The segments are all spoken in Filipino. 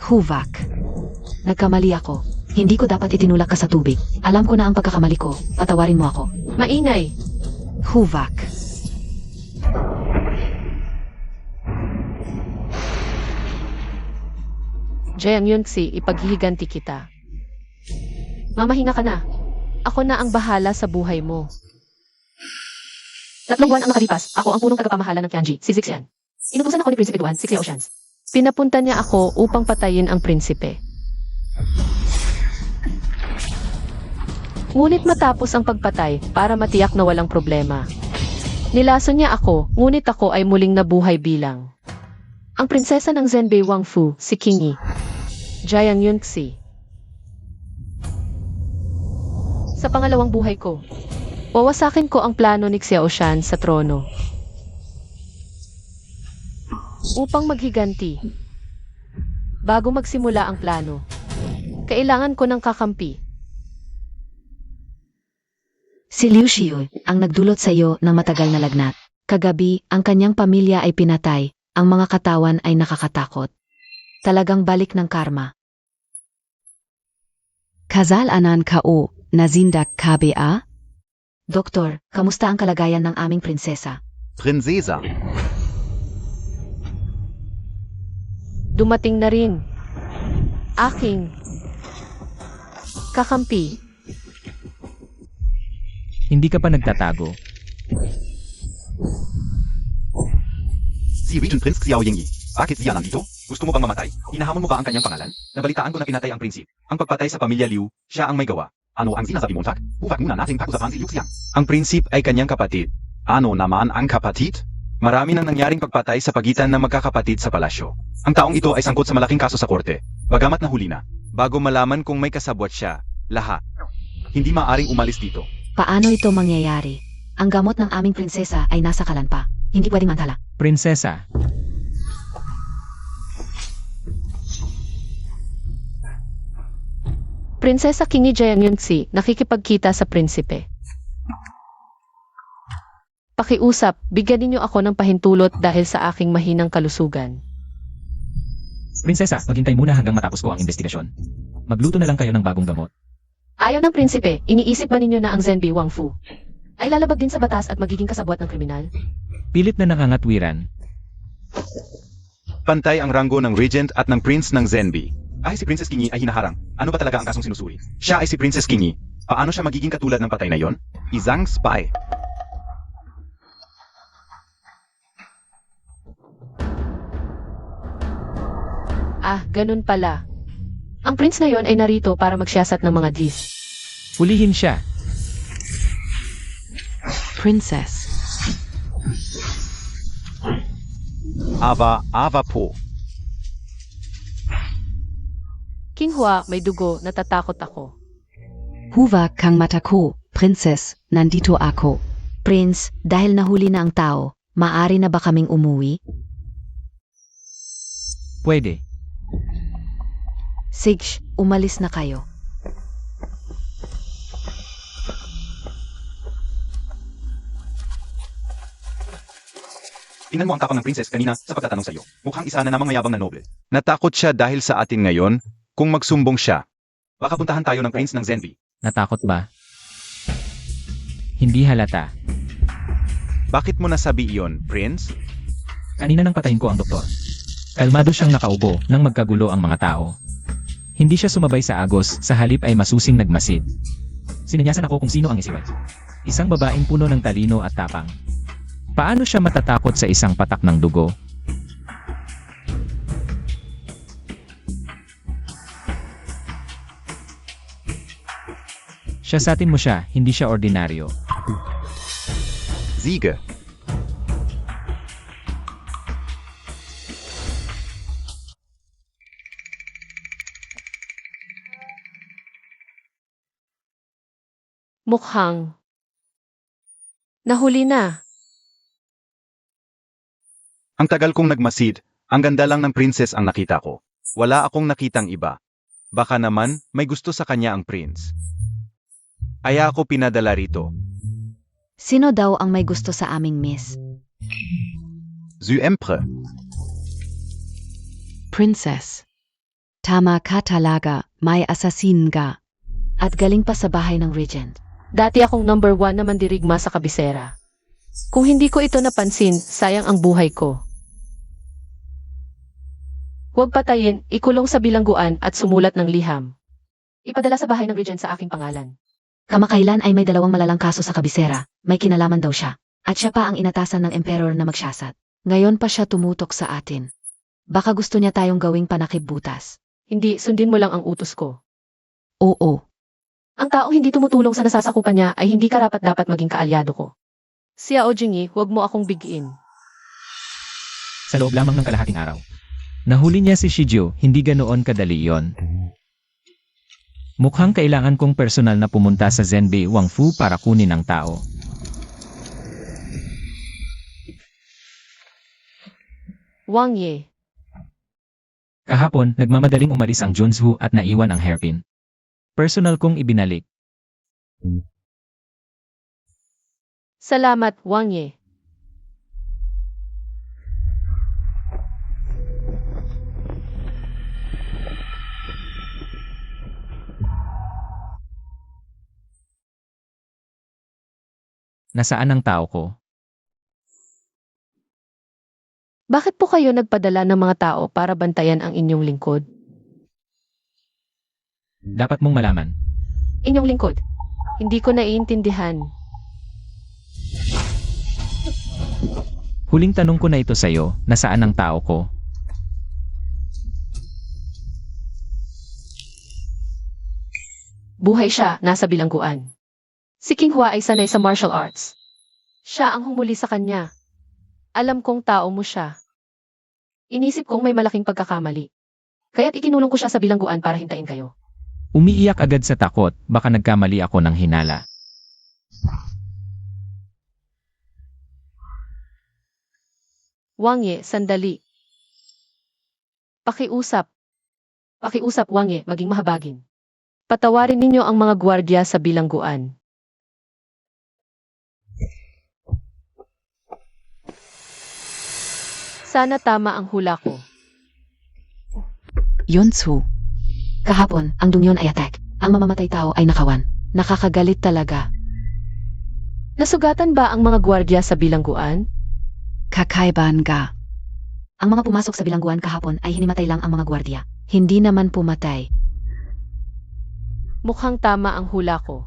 Huvak. Nagkamali ako. Hindi ko dapat itinulak ka sa tubig. Alam ko na ang pagkakamali ko. Patawarin mo ako. Maingay! Huvak. Jayang Yunxi, ipaghihiganti kita. Mamahinga ka na. Ako na ang bahala sa buhay mo. 3 buwan ang nakalipas. Ako ang punong tagapamahala ng Tianji, si Zixian. Inutusan ako ni Prinsipe Duan, si Xiao Shans. Pinapunta niya ako upang patayin ang prinsipe. Ngunit matapos ang pagpatay, para matiyak na walang problema. Nilason niya ako, ngunit ako ay muling nabuhay bilang ang prinsesa ng Zhenbei Wangfu, si King Yi. Jiang Yunxi. Sa pangalawang buhay ko, wawasakin ko ang plano ni Xiao Shan sa trono. Upang maghiganti. Bago magsimula ang plano, kailangan ko ng kakampi. Si Liu Xiu ang nagdulot sa iyo ng matagal na lagnat. Kagabi, ang kanyang pamilya ay pinatay. Ang mga katawan ay nakakatakot. Talagang balik ng karma. Kasalanan ko na zindak KBA? Doktor, kamusta ang kalagayan ng aming prinsesa? Prinsesa. Dumating na rin. Aking kakampi. Hindi ka pa nagtatago. Si Regent Prince Xiao Yingyi. Bakit siya nandito? Gusto mo bang mamatay? Hinahamon mo ba ang kanyang pangalan? Nabalitaan ko na pinatay ang prinsip. Ang pagpatay sa pamilya Liu, siya ang may gawa. Ano ang sinasabi mo, Tak? Huwag muna nating pag-usapan si Liu Xiang. Ang prinsip ay kanyang kapatid. Ano naman ang kapatid? Marami nang nangyaring pagpatay sa pagitan ng magkakapatid sa palasyo. Ang taong ito ay sangkot sa malaking kaso sa korte. Bagamat nahuli na. Bago malaman kung may kasabwat siya, lahat. Hindi maaring umalis dito. Paano ito mangyayari? Ang gamot ng aming prinsesa ay nasa kalan pa. Hindi pwedeng mantala. Prinsesa, Prinsesa King Yi Jiang Yunxi, nakikipagkita sa prinsipe. Pakiusap, bigyan ninyo ako ng pahintulot dahil sa aking mahinang kalusugan. Prinsesa, maghintay muna hanggang matapos ko ang investigasyon. Magluto na lang kayo ng bagong gamot. Ayaw ng prinsipe, iniisip ba ninyo na ang Zhenbei Wangfu ay lalabag din sa batas at magiging kasabwat ng kriminal? Pilit na nakangatwiran. Pantay ang ranggo ng regent at ng prince ng Zhenbei. Ay si Princess King Yi ay hinaharang. Ano ba talaga ang kasong sinusuri? Siya ay si Princess King Yi. Paano siya magiging katulad ng patay na yon? Isang spy. Ah, ganun pala. Ang prince na yon ay narito para magsiyasat ng mga dis. Hulihin siya. Princess. Ava po. King Hua, may dugo, natatakot ako. Huvak kang mata ko, Princess, nandito ako. Prince, dahil nahuli na ang tao, maaari na ba kaming umuwi? Pwede. Sige, umalis na kayo. Tingnan mo ang tapang ng princess kanina sa pagtatanong sa iyo. Mukhang isa na namang mayabang na noble. Natakot siya dahil sa atin ngayon. Kung magsumbong siya, baka puntahan tayo ng prince ng Zhenbei. Natakot ba? Hindi halata. Bakit mo nasabi iyon, prince? Kanina nang patayin ko ang doktor. Kalmado siyang nakaubo nang magkagulo ang mga tao. Hindi siya sumabay sa agos, sa halip ay masusing nagmasid. Sinanyasan ako kung sino ang isiwan. Isang babaeng puno ng talino at tapang. Paano siya matatakot sa isang patak ng dugo? Siyasatin mo siya, hindi siya ordinaryo. Siege. Mukhang nahuli na. Ang tagal kong nagmasid, ang ganda lang ng princess ang nakita ko. Wala akong nakitang iba. Baka naman, may gusto sa kanya ang prince. Kaya ako pinadala rito. Sino daw ang may gusto sa aming miss? Zu Emperor. Princess. Tama ka talaga, may assassin ka. At galing pa sa bahay ng Regent. Dati akong number 1 na mandirigma sa kabisera. Kung hindi ko ito napansin, sayang ang buhay ko. Huwag patayin, ikulong sa bilangguan at sumulat ng liham. Ipadala sa bahay ng Regent sa aking pangalan. Kamakailan ay may 2 malalang kaso sa kabisera, may kinalaman daw siya. At siya pa ang inatasan ng emperor na magsiyasat. Ngayon pa siya tumutok sa atin. Baka gusto niya tayong gawing panakip butas. Hindi, sundin mo lang ang utos ko. Oo. Ang taong hindi tumutulong sa nasasakupan niya ay hindi karapat-dapat maging kaalyado ko. Xiao Jingyi, huwag mo akong bigin. Sa loob lamang ng kalahating araw. Nahuli niya si Shiju, hindi ganoon kadali yon. Mukhang kailangan kong personal na pumunta sa Zenbei Wangfu para kunin ang tao. Wang Ye. Kahapon, nagmamadaling umalis ang Junzhu at naiwan ang hairpin. Personal kong ibinalik. Salamat, Wang Ye. Nasaan ang tao ko? Bakit po kayo nagpadala ng mga tao para bantayan ang inyong lingkod? Dapat mong malaman. Inyong lingkod? Hindi ko naiintindihan. Huling tanong ko na ito sa'yo, nasaan ang tao ko? Buhay siya, nasa bilangguan. Si King Hua ay sanay sa martial arts. Siya ang humuli sa kanya. Alam kong tao mo siya. Inisip kong may malaking pagkakamali. Kaya't ikinulong ko siya sa bilangguan para hintayin kayo. Umiiyak agad sa takot, baka nagkamali ako ng hinala. Wang Ye, sandali. Pakiusap. Pakiusap, Wang Ye, maging mahabagin. Patawarin ninyo ang mga gwardya sa bilangguan. Sana tama ang hula ko. Junzhu. Kahapon, ang Dungyon ay attack. Ang mamamatay tao ay nakawan. Nakakagalit talaga. Nasugatan ba ang mga gwardya sa bilangguan? Kakaiban ka. Ang mga pumasok sa bilangguan kahapon ay hinimatay lang ang mga gwardya. Hindi naman pumatay. Mukhang tama ang hula ko.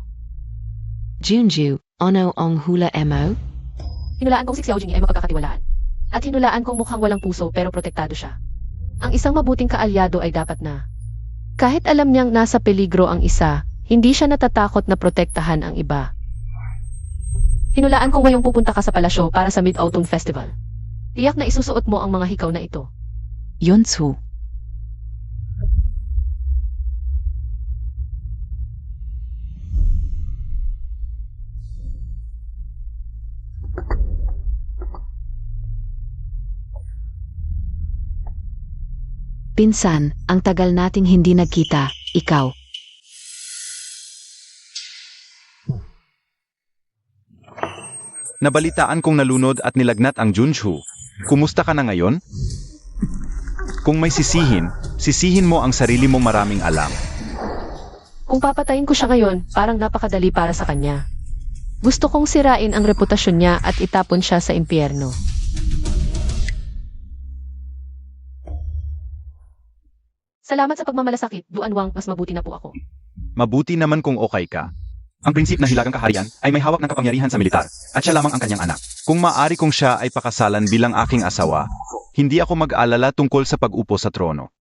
Junju, ono ang hula mo? Hinulaan kong si Xiao Jingyi ay mapagkakatiwalaan. At hinulaan kong mukhang walang puso pero protektado siya. Ang isang mabuting kaalyado ay dapat na. Kahit alam niyang nasa peligro ang isa, hindi siya natatakot na protektahan ang iba. Hinulaan ko ngayong pupunta ka sa palasyo para sa Mid-Autumn Festival. Tiyak na isusuot mo ang mga hikaw na ito. Junzhu. Pinsan, ang tagal nating hindi nagkita, ikaw. Nabalitaan kong nalunod at nilagnat ang Junzhu. Kumusta ka na ngayon? Kung may sisihin, sisihin mo ang sarili mong maraming alam. Kung papatayin ko siya ngayon, parang napakadali para sa kanya. Gusto kong sirain ang reputasyon niya at itapon siya sa impyerno. Salamat sa pagmamalasakit, Duan Wang, mas mabuti na po ako. Mabuti naman kung okay ka. Ang prinsip na hilagang kaharian ay may hawak ng kapangyarihan sa militar at siya lamang ang kanyang anak. Kung maaari kong siya ay pakasalan bilang aking asawa, hindi ako mag-alala tungkol sa pag-upo sa trono.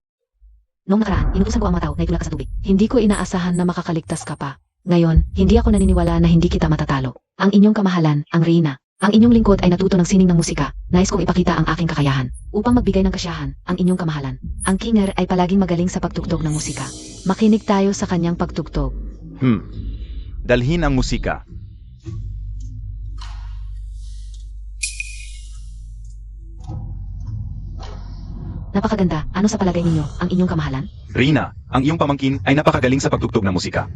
Noong nakaraan, inutusan ko ang mga tao na itulak ka sa tubig. Hindi ko inaasahan na makakaligtas ka pa. Ngayon, hindi ako naniniwala na hindi kita matatalo. Ang inyong kamahalan, ang Reyna. Ang inyong lingkod ay natuto ng sining ng musika. Nais kong ipakita ang aking kakayahan. Upang magbigay ng kasiyahan, ang inyong kamahalan. Ang Kinger ay palaging magaling sa pagtugtog ng musika. Makinig tayo sa kanyang pagtugtog. Dalhin ang musika. Napakaganda. Ano sa palagay ninyo, ang inyong kamahalan? Rina, ang iyong pamangkin ay napakagaling sa pagtugtog ng musika.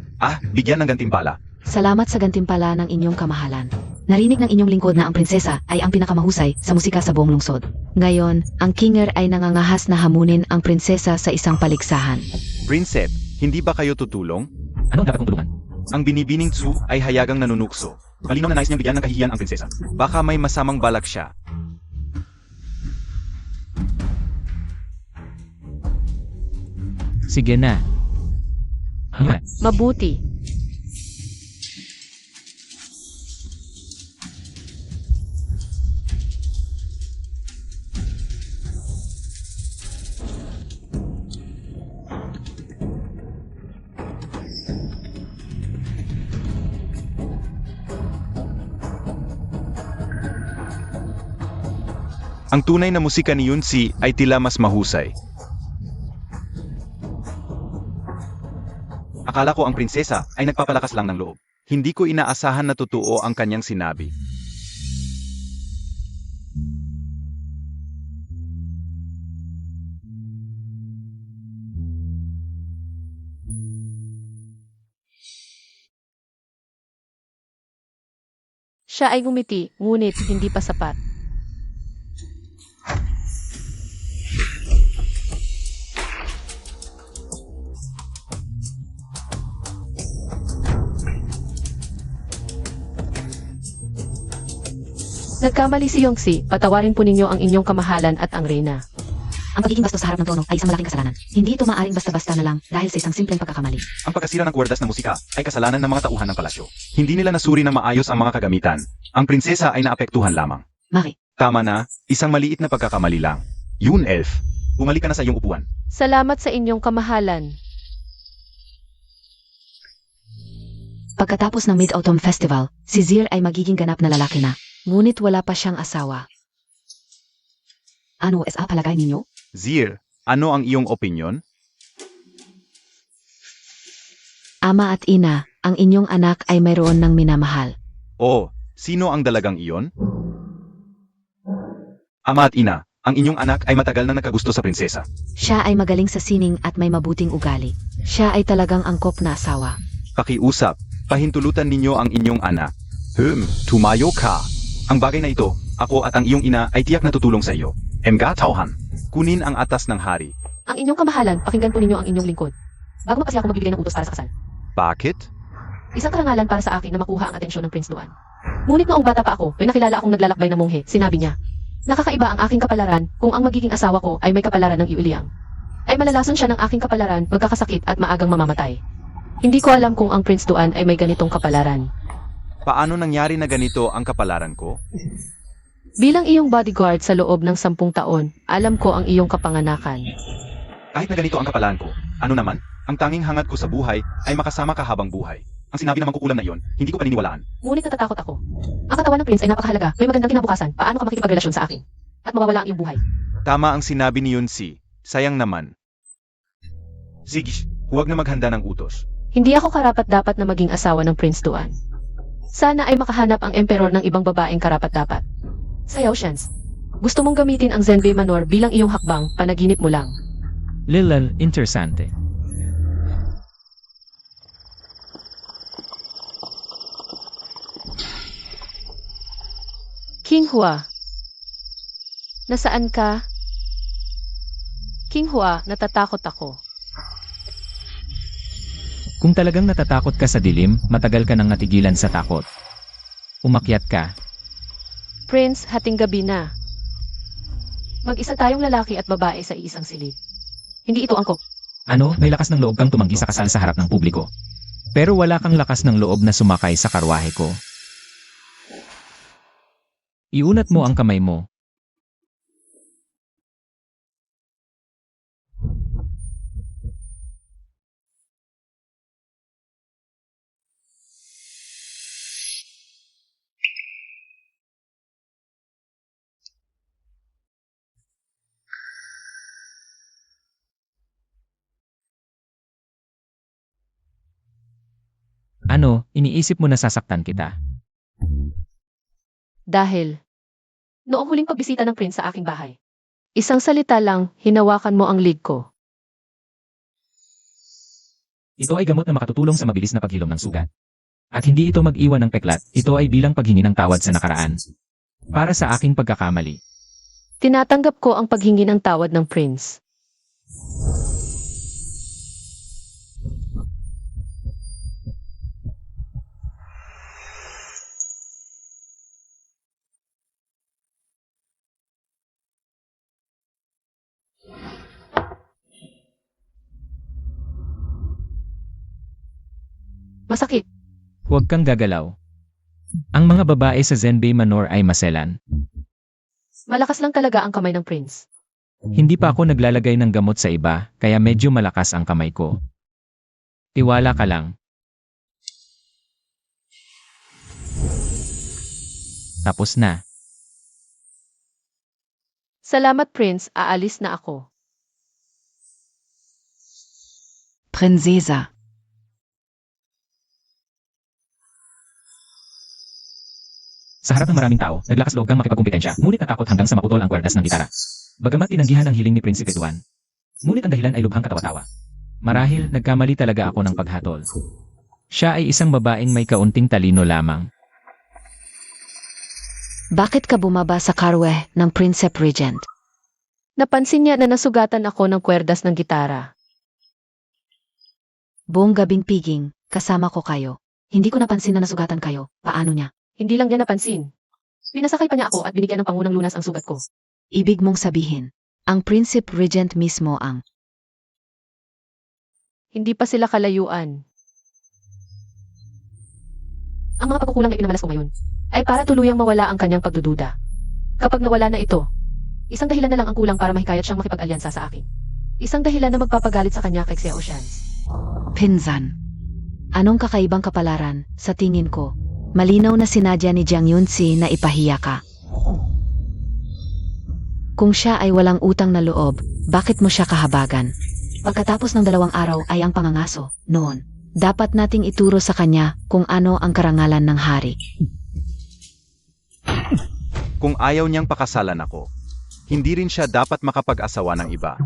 Bigyan ng gantimpala. Salamat sa gantimpala ng inyong kamahalan. Narinig ng inyong lingkod na ang prinsesa ay ang pinakamahusay sa musika sa buong lungsod. Ngayon, ang Kinger ay nangangahas na hamunin ang prinsesa sa isang paligsahan. Prinsep, hindi ba kayo tutulong? Ano ang dapat kong tulungan? Ang binibining Tsu ay hayagang nanunukso. Malinaw na nais niyang bigyan ng kahihiyan ang prinsesa. Baka may masamang balak siya. Sige na. Yan. Mabuti. Ang tunay na musika ni Yunsi ay tila mas mahusay. Akala ko ang prinsesa ay nagpapalakas lang ng loob. Hindi ko inaasahan na totoo ang kanyang sinabi. Siya ay ngumiti, ngunit hindi pa sapat. Nagkamali si Yongxi, patawarin po ninyo ang inyong kamahalan at ang reyna. Ang pagiging bastos sa harap ng trono ay isang malaking kasalanan. Hindi ito maaring basta-basta na lang dahil sa isang simpleng pagkakamali. Ang pagkasira ng kwerdas ng musika ay kasalanan ng mga tauhan ng palasyo. Hindi nila nasuri na maayos ang mga kagamitan. Ang prinsesa ay naapektuhan lamang. Maki, Tama na, isang maliit na pagkakamali lang. Yun, elf. Bumalik ka na sa iyong upuan. Salamat sa inyong kamahalan. pagkatapos ng Mid-Autumn Festival, si Zir ay magiging ganap na lalaki na. Ngunit wala pa siyang asawa. Ano sa palagay ninyo? Zir, ano ang iyong opinyon? Ama at ina, ang inyong anak ay mayroon ng minamahal. Oo, sino ang dalagang iyon? Ama at ina, ang inyong anak ay matagal na nagkagusto sa prinsesa. Siya ay magaling sa sining at may mabuting ugali. Siya ay talagang angkop na asawa. Pakiusap, pahintulutan ninyo ang inyong anak. Tumayo ka. Ang bagay na ito, ako at ang iyong ina ay tiyak na tutulong sa iyo. Emga tauhan. Kunin ang atas ng hari. Ang inyong kamahalan, pakinggan po ninyo ang inyong lingkod. Bago pa kasi ako magbibigay ng utos para sa kasal. Bakit? Isang karangalan para sa akin na makuha ang atensyon ng Prince Duan. Ngunit noong bata pa ako, may nakilala akong naglalakbay na monghe. Sinabi niya, nakakaiba ang aking kapalaran kung ang magiging asawa ko ay may kapalaran ng iuliang. Ay malalason siya ng aking kapalaran, magkakasakit at maagang mamamatay. Hindi ko alam kung ang Prince Duan ay may ganitong kapalaran. Paano nangyari na ganito ang kapalaran ko? Bilang iyong bodyguard sa loob ng 10 taon, alam ko ang iyong kapanganakan. Kahit na ganito ang kapalaran ko, ano naman, ang tanging hangad ko sa buhay ay makasama ka habang buhay. Ang sinabi namang kukulam na iyon, hindi ko paniniwalaan. Ngunit natatakot ako. Ang katawan ng Prince ay napakahalaga, may magandang kinabukasan, paano ka makikipagrelasyon sa akin? At mawawala ang iyong buhay. Tama ang sinabi ni Yunsi. Sayang naman. Sige, huwag na maghanda ng utos. Hindi ako karapat-dapat na maging asawa ng Prince Duan. Sana ay makahanap ang emperor ng ibang babaeng karapat-dapat. Sayaw, Shans. Gusto mong gamitin ang Zenbei Manor bilang iyong hakbang, panaginip mo lang. Lilal, interesante. King Hua. Nasaan ka? King Hua, natatakot ako. Kung talagang natatakot ka sa dilim, matagal ka nang natigilan sa takot. Umakyat ka. Prince, hating gabi na. Mag-isa tayong lalaki at babae sa iisang silid. Hindi ito angkop. Ano, may lakas ng loob kang tumanggi sa kasal sa harap ng publiko. Pero wala kang lakas ng loob na sumakay sa karwahe ko. Iunat mo ang kamay mo. Ano, iniisip mo na sasaktan kita? Dahil, noong huling pagbisita ng Prince sa aking bahay, isang salita lang, hinawakan mo ang lig ko. Ito ay gamot na makatutulong sa mabilis na paghilom ng sugat. At hindi ito mag-iwan ng peklat, ito ay bilang paghingi ng tawad sa nakaraan. Para sa aking pagkakamali. Tinatanggap ko ang paghingi ng tawad ng prince. Masakit. Huwag kang gagalaw. Ang mga babae sa Zenbei Manor ay maselan. Malakas lang talaga ang kamay ng prince. Hindi pa ako naglalagay ng gamot sa iba, kaya medyo malakas ang kamay ko. Tiwala ka lang. Tapos na. Salamat prince, aalis na ako. Prinsesa. Sa harap ng maraming tao, naglakas loob kang makipagkumpetensya, ngunit natakot hanggang sa maputol ang kwerdas ng gitara. Bagamat tinanggihan ang hiling ni Prinsipe Duan. Ngunit ang dahilan ay lubhang katawa-tawa. Marahil, nagkamali talaga ako ng paghatol. Siya ay isang babaeng may kaunting talino lamang. Bakit ka bumaba sa karwe ng Princep Regent? Napansin niya na nasugatan ako ng kwerdas ng gitara. Buong gabing piging, kasama ko kayo. Hindi ko napansin na nasugatan kayo. Paano niya? Hindi lang niya napansin. Pinasakay pa niya ako at binigyan ng pangunang lunas ang sugat ko. Ibig mong sabihin, ang Princep Regent mismo ang... Hindi pa sila kalayuan. Ang mga pagkukulang na pinamalas ko ngayon ay para tuluyang mawala ang kanyang pagdududa. Kapag nawala na ito, isang dahilan na lang ang kulang para mahikayat siyang makipag-alyansa sa akin. Isang dahilan na magpapagalit sa kanya kay Xiao Shans. Pinsan. Anong kakaibang kapalaran, sa tingin ko? Malinaw na sinadya ni Jiang Yunzi na ipahiya ka. Kung siya ay walang utang na loob, bakit mo siya kahabagan? Pagkatapos ng 2 araw ay ang pangangaso, noon. Dapat nating ituro sa kanya kung ano ang karangalan ng hari. Kung ayaw niyang pakasalan ako, hindi rin siya dapat makapag-asawa ng iba.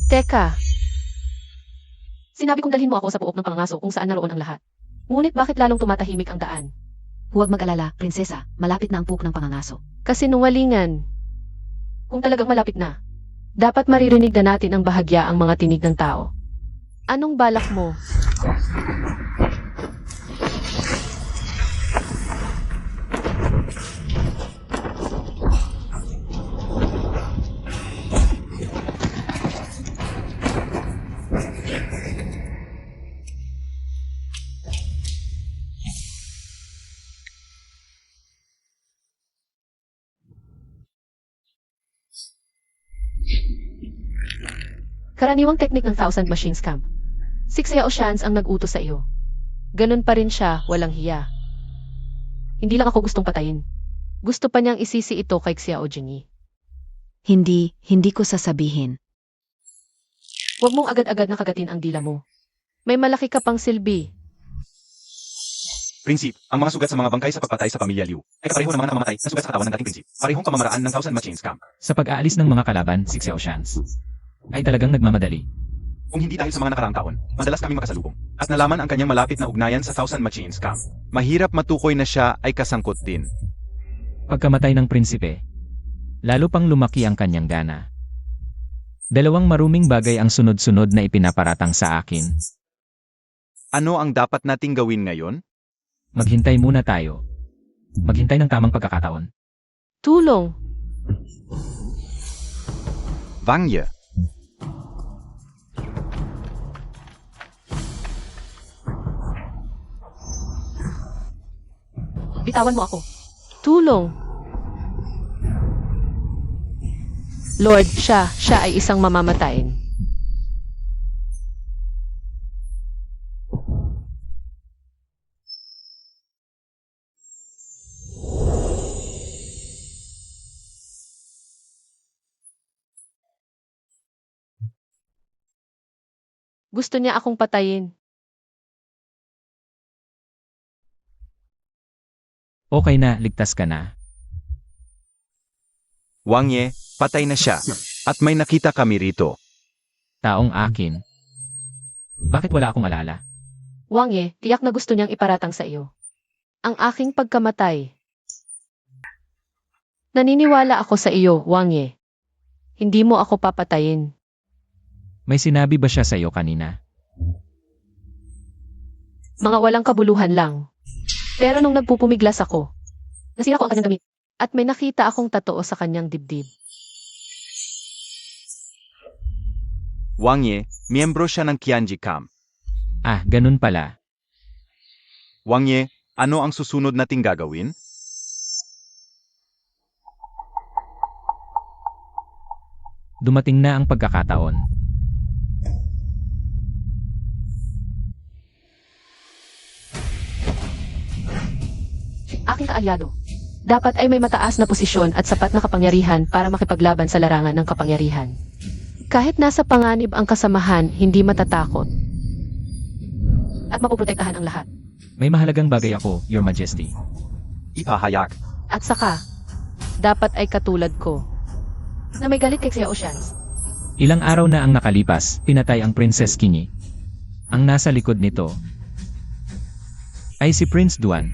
Teka. Sinabi kong dalhin mo ako sa puok ng pangangaso kung saan naroon ang lahat. Ngunit bakit lalong tumatahimik ang daan? Huwag mag-alala, prinsesa, malapit na ang puk ng pangangaso. Kasi nungalingan. Kung talagang malapit na, dapat maririnig na natin ang bahagya ang mga tinig ng tao. Anong balak mo? Karaniwang teknik ng Thousand Machine Scam. Si Xiao Shans ang nag-utos sa iyo. Ganun pa rin siya, walang hiya. Hindi lang ako gustong patayin. Gusto pa niyang isisi ito kay Xiao Jingyi. Hindi ko sasabihin. Huwag mong agad-agad nakagatin ang dila mo. May malaki ka pang silbi. Prinsip, ang mga sugat sa mga bangkay sa pagpatay sa pamilya Liu ay kapareho naman ang mga matay na sugat sa katawan ng dating prinsip. Parehong pamamaraan ng Thousand Machine Scam. Sa pag-aalis ng mga kalaban, si Xiao Shans ay talagang nagmamadali. Kung hindi dahil sa mga nakaraang taon, madalas kami makasalubong. At nalaman ang kanyang malapit na ugnayan sa Thousand Machine Scam. Mahirap matukoy na siya ay kasangkot din. Pagkamatay ng prinsipe, lalo pang lumaki ang kanyang gana. 2 maruming bagay ang sunod-sunod na ipinaparatang sa akin. Ano ang dapat nating gawin ngayon? Maghintay muna tayo. Maghintay ng tamang pagkakataon. Tulong! Wang Ye. Bitawan mo ako. Tulong! Lord, siya ay isang mamamatayin. Gusto niya akong patayin. Okay na, ligtas ka na. Wang Ye, patay na siya. At may nakita kami rito. Taong akin. Bakit wala akong alala? Wang Ye, tiyak na gusto niyang iparatang sa iyo ang aking pagkamatay. Naniniwala ako sa iyo, Wang Ye. Hindi mo ako papatayin. May sinabi ba siya sa iyo kanina? Mga walang kabuluhan lang. Pero nung nagpupumiglas ako, nasira ko ang kanyang damit at may nakita akong tatoo sa kanyang dibdib. Wang Ye, miyembro siya ng Qianji Camp. Ah, ganun pala. Wang Ye, ano ang susunod nating gagawin? Dumating na ang pagkakataon. Aking kaalyado. Dapat ay may mataas na posisyon at sapat na kapangyarihan para makipaglaban sa larangan ng kapangyarihan. Kahit nasa panganib ang kasamahan, hindi matatakot. At mapoprotektahan ang lahat. May mahalagang bagay ako, Your Majesty. Ipahayak. At saka, dapat ay katulad ko, na may galit kay Xiao Shans. Ilang araw na ang nakalipas, pinatay ang Princess Qingyi. Ang nasa likod nito ay si Prince Duan.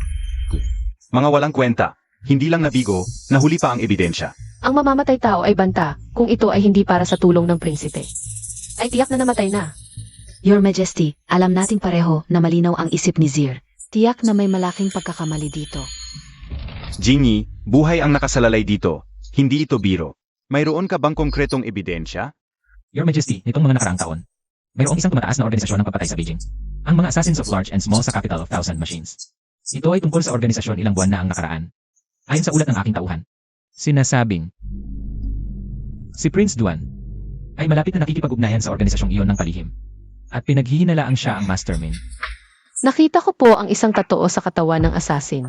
Mga walang kwenta. Hindi lang nabigo, nahuli pa ang ebidensya. Ang mamamatay tao ay banta kung ito ay hindi para sa tulong ng prinsipe. Ay tiyak na namatay na. Your Majesty, alam nating pareho na malinaw ang isip ni Zir. Tiyak na may malaking pagkakamali dito. Jingyi, buhay ang nakasalalay dito. Hindi ito biro. Mayroon ka bang konkretong ebidensya? Your Majesty, nitong mga nakaraang taon, mayroong isang tumataas na organisasyon ng papatay sa Beijing. Ang mga Assassins of Large and Small sa Capital of Thousand Machines. Ito ay tungkol sa organisasyon ilang buwan na ang nakaraan. Ayon sa ulat ng aking tauhan, sinasabing, si Prince Duan ay malapit na nakikipag-ugnayan sa organisasyong iyon ng palihim. At pinaghihinalaang siya ang mastermind. Nakita ko po ang isang tatoo sa katawan ng assassin.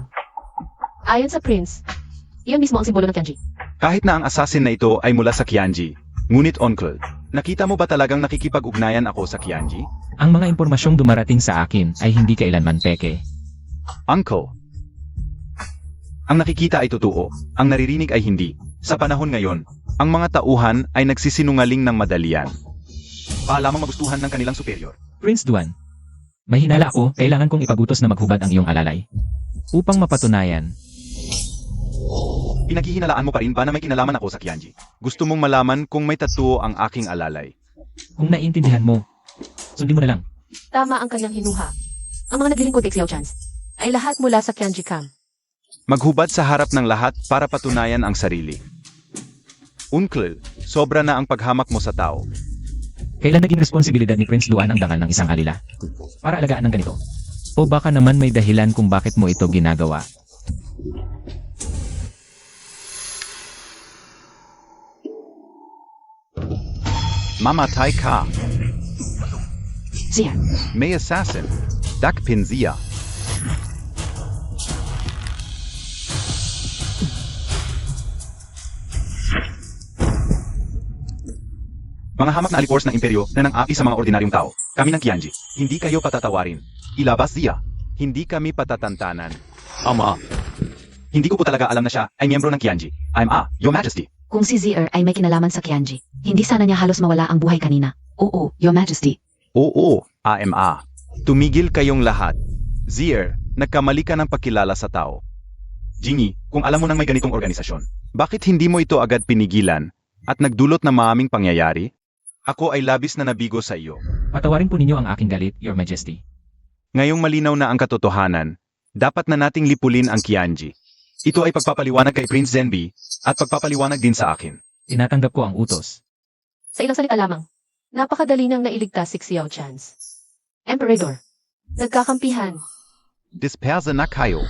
Ayon sa prince, iyon mismo ang simbolo ng Qianji. Kahit na ang assassin na ito ay mula sa Qianji, ngunit Uncle, nakita mo ba talagang nakikipag-ugnayan ako sa Qianji? Ang mga impormasyong dumarating sa akin ay hindi kailanman peke. Uncle, ang nakikita ay totoo, ang naririnig ay hindi. Sa panahon ngayon, ang mga tauhan ay nagsisinungaling ng madalian. Para lamang magustuhan ng kanilang superior. Prince Duan, may hinala ako, kailangan kong ipagutos na maghubad ang iyong alalay. Upang mapatunayan, Pinaghihinalaan mo pa rin ba na may kinalaman ako sa Qianji? Gusto mong malaman kung may tatuo ang aking alalay? kung naiintindihan mo, sundin mo na lang. Tama ang kanyang hinuha. Ang mga naglilingkod kay Xiao Chans ay lahat mula sa Qianji Camp. Maghubad sa harap ng lahat para patunayan ang sarili. Uncle, sobra na ang paghamak mo sa tao. Kailan naging responsibilidad ni Prince Duan ang dangal ng isang alila? Para alagaan ng ganito. O baka naman may dahilan kung bakit mo ito ginagawa. Mamatay ka. Zir, May assassin. Dakpin Zia. Mga hamak na alipors ng imperyo na nang-api sa mga ordinaryong tao. Kami ng Qianji. Hindi kayo patatawarin. Ilabas Zia. Hindi kami patatantanan. Ama. Hindi ko po talaga alam na siya ay miyembro ng Qianji. Your Majesty. kung si Zir ay may kinalaman sa Qianji, hindi sana niya halos mawala ang buhay kanina. Oo, Your Majesty. Oo, AMA. Tumigil kayong lahat. Zir, nagkamali ka ng pagkilala sa tao. Jingyi, kung alam mo nang may ganitong organisasyon, bakit hindi mo ito agad pinigilan at nagdulot ng maaming pangyayari? Ako ay labis na nabigo sa iyo. Patawarin po ninyo ang aking galit, Your Majesty. Ngayong malinaw na ang katotohanan, dapat na nating lipulin ang Qianji. Ito ay pagpapaliwanag kay Prince Zenbi at pagpapaliwanag din sa akin. Tinatanggap ko ang utos. Sa ilang salita lamang, napakadali nang nailigtas si Xiao Chans. Emperador, nagkakampihan. Disperse na kayo.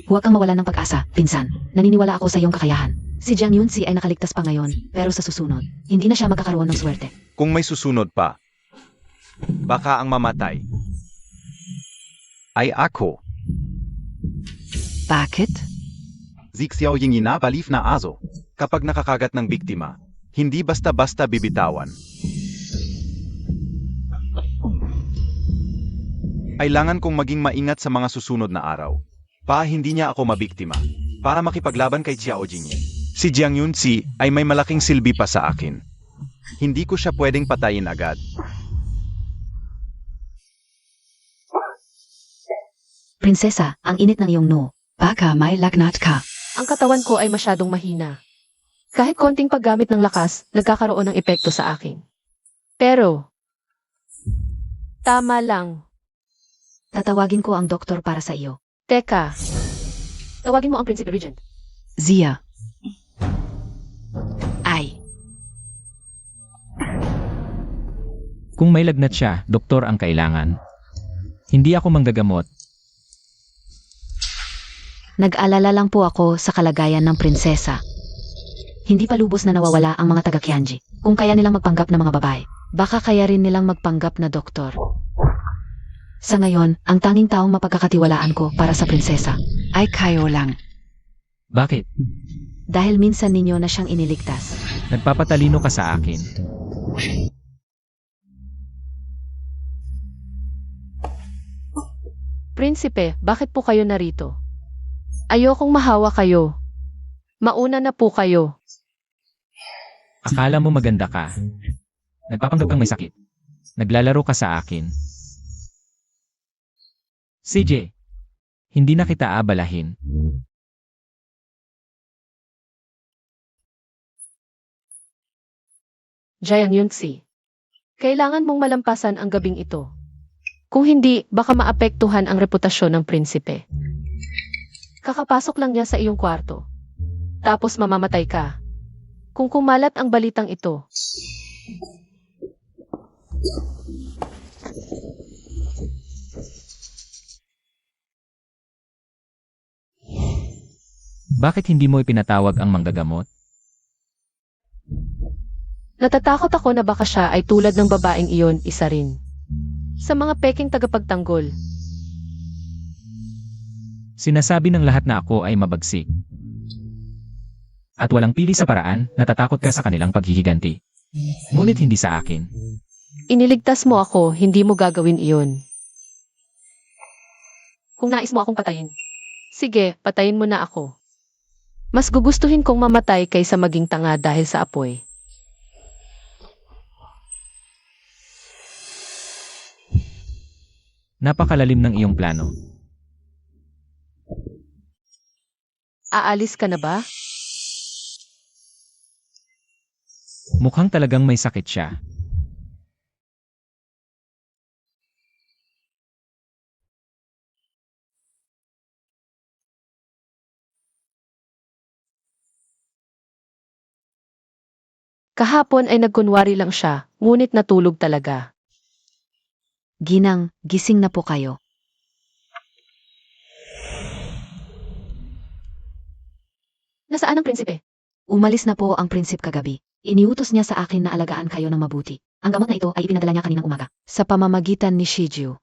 Huwag kang mawalan ng pag-asa, pinsan. Naniniwala ako sa iyong kakayahan. Si Jiang Yunzi ay nakaligtas pa ngayon, pero sa susunod, hindi na siya magkakaroon ng swerte. Kung may susunod pa, baka ang mamatay ay ako. Bakit? Xiao Yingyi na balif na aso. Kapag nakakagat ng biktima, hindi basta-basta bibitawan. Kailangan kong maging maingat sa mga susunod na araw. Hindi niya ako mabiktima. Para makipaglaban kay Xiao Jingyi. Si Jiang Yunzi ay may malaking silbi pa sa akin. Hindi ko siya pwedeng patayin agad. Prinsesa, ang init ng iyong noo. Baka may lagnat ka. Ang katawan ko ay masyadong mahina. Kahit konting paggamit ng lakas, nagkakaroon ng epekto sa akin. Pero, tama lang. Tatawagin ko ang doktor para sa iyo. Teka, tawagin mo ang Prinsipe Regent. Zia. Ay. Kung may lagnat siya, doktor ang kailangan. Hindi ako manggagamot. Nag-alala lang po ako sa kalagayan ng prinsesa. Hindi pa lubos na nawawala ang mga taga-Kianji. Kung kaya nilang magpanggap na mga babae, baka kaya rin nilang magpanggap na doktor. Sa ngayon, ang tanging taong mapagkakatiwalaan ko para sa prinsesa, Ay kayo lang. Bakit? dahil minsan ninyo na siyang iniligtas. Nagpapatalino ka sa akin. Prinsipe, bakit po kayo narito? Ayokong mahawa kayo. Mauna na po kayo. Akala mo maganda ka. Nagpapanggap kang may sakit. Naglalaro ka sa akin. CJ, hindi na kita abalahin. Jiang Yunzi, kailangan mong malampasan ang gabing ito. Kung hindi, baka maapektuhan ang reputasyon ng prinsipe. Kakapasok lang niya sa iyong kwarto. Tapos mamamatay ka. Kung kumalat ang balitang ito, Bakit hindi mo ipinatawag ang manggagamot? natatakot ako na baka siya ay tulad ng babaeng iyon, isa rin. Sa mga peking tagapagtanggol, Sinasabi ng lahat na ako ay mabagsik. At walang pili sa paraan, natatakot ka sa kanilang paghihiganti. Ngunit hindi sa akin. iniligtas mo ako, hindi mo gagawin iyon. Kung nais mo akong patayin, sige, patayin mo na ako. Mas gugustuhin kong mamatay kaysa maging tanga dahil sa apoy. Napakalalim ng iyong plano. Aalis ka na ba? Mukhang talagang may sakit siya. Kahapon ay nagkunwari lang siya, ngunit natulog talaga. Ginang, gising na po kayo. Nasaan ang prinsipe? Umalis na po ang prinsip kagabi. Iniutos niya sa akin na alagaan kayo ng mabuti. Ang gamot na ito ay ipinadala niya kaninang umaga, sa pamamagitan ni Shiju.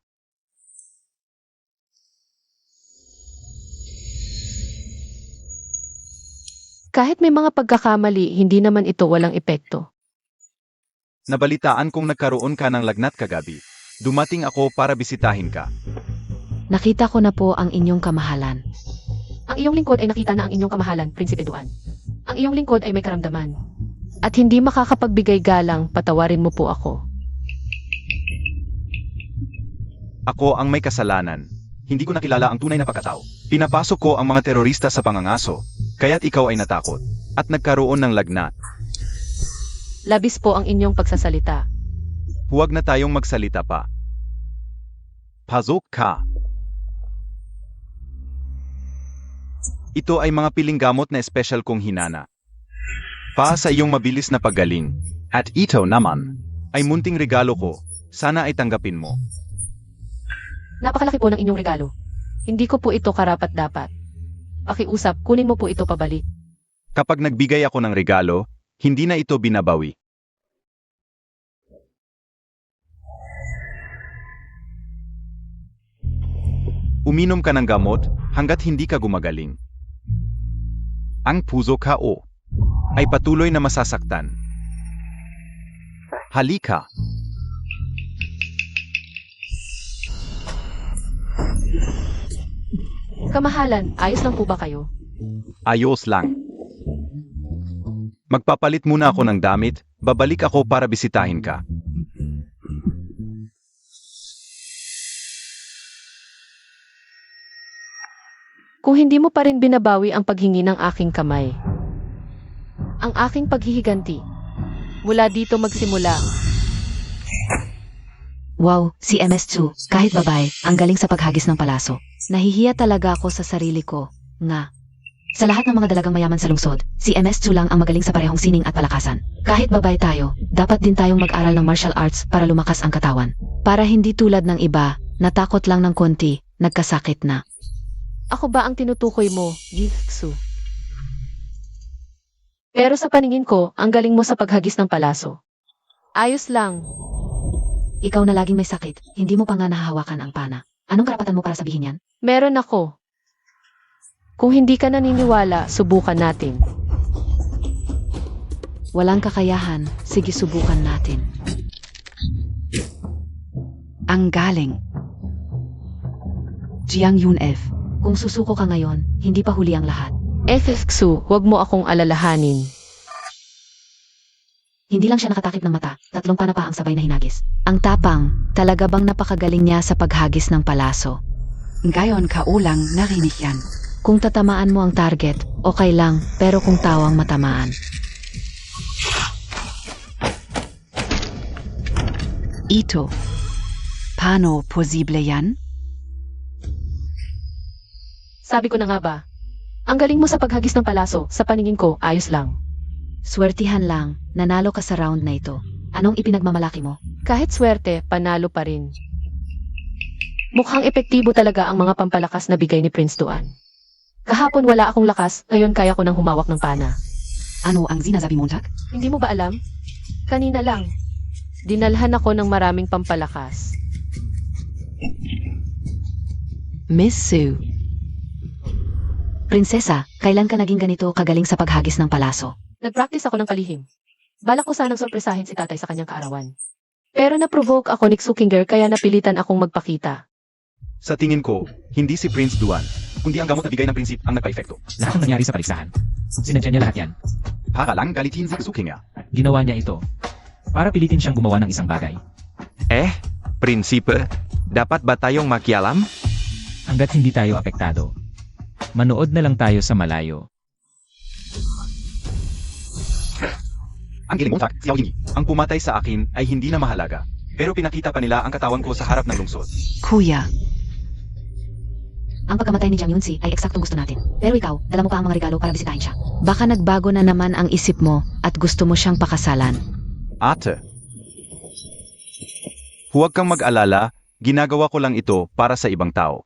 Kahit may mga pagkakamali, hindi naman ito walang epekto. Nabalitaan kong nagkaroon ka ng lagnat kagabi. Dumating ako para bisitahin ka. Nakita ko na po ang inyong kamahalan. Ang iyong lingkod ay nakita na ang inyong kamahalan, Prinsipe Duan. Ang iyong lingkod ay may karamdaman. At hindi makakapagbigay galang, patawarin mo po ako. Ako ang may kasalanan. Hindi ko nakilala ang tunay na pagkatao. Pinapasok ko ang mga terorista sa pangangaso, kaya't ikaw ay natakot. At nagkaroon ng lagnat. Labis po ang inyong pagsasalita. Huwag na tayong magsalita pa. Pasok ka. Ito ay mga piling gamot na espesyal kong hinana. Para sa iyong mabilis na paggaling. At ito naman, ay munting regalo ko. Sana ay tanggapin mo. Napakalaki po ng inyong regalo. Hindi ko po ito karapat-dapat. Pakiusap, kunin mo po ito pabalik. Kapag nagbigay ako ng regalo, hindi na ito binabawi. Uminom ka ng gamot hanggat hindi ka gumagaling. Ang puso ka ay patuloy na masasaktan. Halika. Kamahalan, ayos lang po ba kayo? Ayos lang. Magpapalit muna ako ng damit, babalik ako para bisitahin ka. Kung hindi mo pa rin binabawi ang paghingi ng aking kamay. Ang aking paghihiganti. Mula dito magsimula. Wow, si MS2, kahit babae, ang galing sa paghagis ng palaso. Nahihiya talaga ako sa sarili ko, nga. Sa lahat ng mga dalagang mayaman sa lungsod, si MS2 lang ang magaling sa parehong sining at palakasan. Kahit babae tayo, dapat din tayong mag-aral ng martial arts para lumakas ang katawan. Para hindi tulad ng iba, natakot lang ng konti, nagkasakit na. Ako ba ang tinutukoy mo, Jitsu? Pero sa paningin ko, ang galing mo sa paghagis ng palaso. Ayos lang. Ikaw na laging may sakit, hindi mo pa nga nahahawakan ang pana. Anong karapatan mo para sabihin yan? Meron ako. Kung hindi ka naniniwala, subukan natin. Walang kakayahan, sige subukan natin. Ang galing. Jiang Yun F. Kung susuko ka ngayon, hindi pa huli ang lahat. Jitsu, huwag mo akong alalahanin. Hindi lang siya nakatakip ng mata, 3 pana pa ang sabay na hinagis. Ang tapang, talaga bang napakagaling niya sa paghagis ng palaso? Ngayon kaulang narinig yan. Kung tatamaan mo ang target, okay lang, pero kung tawang matamaan. Ito. Paano posible yan? Sabi ko na nga ba? Ang galing mo sa paghagis ng palaso, sa paningin ko, ayos lang. Swertihan lang, nanalo ka sa round na ito. Anong ipinagmamalaki mo? Kahit swerte, panalo pa rin. Mukhang epektibo talaga ang mga pampalakas na bigay ni Prince Duan. Kahapon wala akong lakas, ngayon kaya ko nang humawak ng pana. Ano ang sinasabi mo, Jack? Hindi mo ba alam? Kanina lang. Dinalhan ako ng maraming pampalakas. Miss Sue. Prinsesa, kailan ka naging ganito kagaling sa paghagis ng palaso? Nag-practice ako ng palihim. Balak ko sanang sorpresahin si tatay sa kanyang kaarawan. Pero na-provoke ako ni Xukinger kaya napilitan akong magpakita. Sa tingin ko, hindi si Prince Duan, kundi ang gamot na bigay ng prinsip ang nagpa-epekto. Lahat ng nangyari sa paligsahan. Sinadya niya lahat yan. Para lang galitin si Xukinger. Ginawa niya ito. Para pilitin siyang gumawa ng isang bagay. Prinsipe, dapat ba tayong makialam? Hanggat hindi tayo apektado. Manood na lang tayo sa malayo. Ang giling mo, Xiao Yingyi. Ang pumatay sa akin ay hindi na mahalaga. Pero pinakita pa nila ang katawan ko sa harap ng lungsod. Kuya. Ang pagkamatay ni Jiang Yunzi ay eksaktong gusto natin. Pero ikaw, dala mo pa ang mga regalo para bisitahin siya. Baka nagbago na naman ang isip mo at gusto mo siyang pakasalan. Ate. Huwag kang mag-alala, ginagawa ko lang ito para sa ibang tao.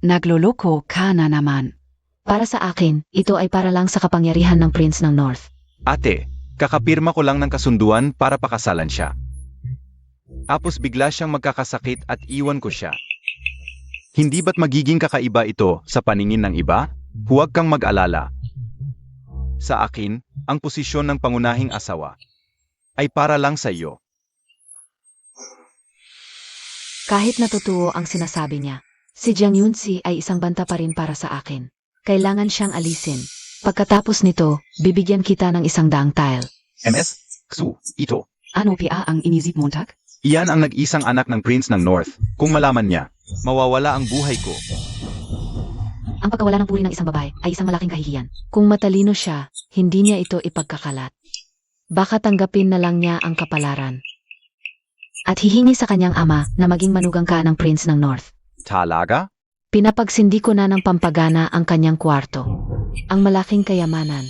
Nagloloko ka na naman. Para sa akin, ito ay para lang sa kapangyarihan ng Prince ng North. Ate, kakapirma ko lang ng kasunduan para pakasalan siya. Tapos bigla siyang magkakasakit at iwan ko siya. Hindi ba't magiging kakaiba ito sa paningin ng iba? Huwag kang mag-alala. Sa akin, ang posisyon ng pangunahing asawa ay para lang sa iyo. Kahit natutuo ang sinasabi niya, si Jiang Yunzi ay isang banta pa rin para sa akin. Kailangan siyang alisin. Pagkatapos nito, bibigyan kita ng 100 tile. MS, Xu, Ito. Ano pia ang inisip mo, Jack? Iyan ang nag-isang anak ng Prince ng North. Kung malaman niya, Mawawala ang buhay ko. Ang pagkawala ng puri ng isang babae ay isang malaking kahihiyan. Kung matalino siya, hindi niya ito ipagkakalat. Baka tanggapin na lang niya ang kapalaran. At hihingi sa kanyang ama na maging manugang ka ng Prince ng North. Talaga? Pinapagsindi ko na ng pampagana ang kanyang kwarto. Ang malaking kayamanan.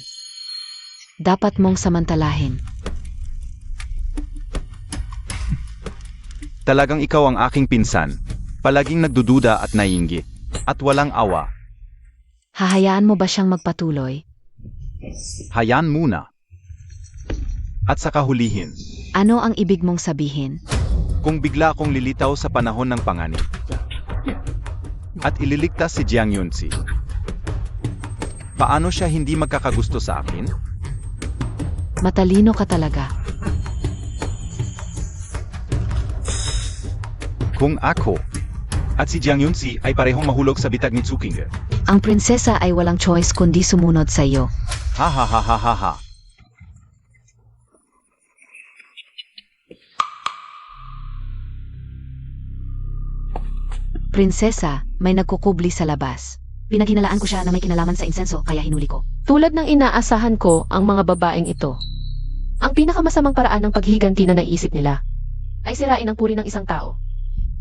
Dapat mong samantalahin. Talagang ikaw ang aking pinsan. Palaging nagdududa at naiinggit. At walang awa. Hahayaan mo ba siyang magpatuloy? Hayaan muna. At sa kahulihin, Ano ang ibig mong sabihin? kung bigla akong lilitaw sa panahon ng panganib at ililigtas si Jiang Yunzi, paano siya hindi magkakagusto sa akin? Matalino ka talaga. Kung ako At si Jiang Yunsi ay parehong mahulog sa bitag ni Zukinger. Ang prinsesa ay walang choice kundi sumunod sa iyo. Ha ha ha ha ha ha. Prinsesa, may nagkukubli sa labas. Pinaghinalaan ko siya na may kinalaman sa insenso kaya hinuli ko. Tulad ng inaasahan ko ang mga babaeng ito. Ang pinakamasamang paraan ng paghihiganti na naisip nila ay sirain ang puri ng isang tao.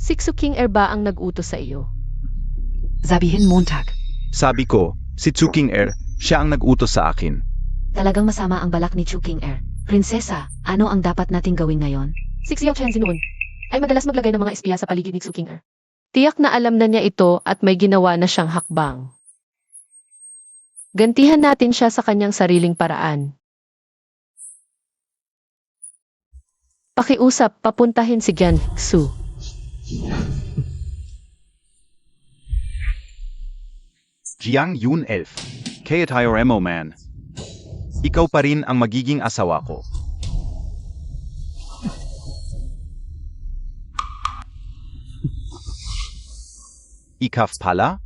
Si King ba ang nag-utos sa iyo? Sabihin Montag. Sabi ko, si Zukinger, siya ang nag-utos sa akin. Talagang masama ang balak ni Chu King Er. Prinsesa, ano ang dapat nating gawin ngayon? Si Xiao Chen noon ay madalas maglagay ng mga espiya sa paligid ni King. Tiyak na alam na niya ito at may ginawa na siyang hakbang. Gantihan natin siya sa kanyang sariling paraan. Pakiusap, papuntahin si Jian Xu. Jiang Yun Elf. Kaya tayo Remo man. Ikaw pa rin ang magiging asawa ko. Ikaf pala?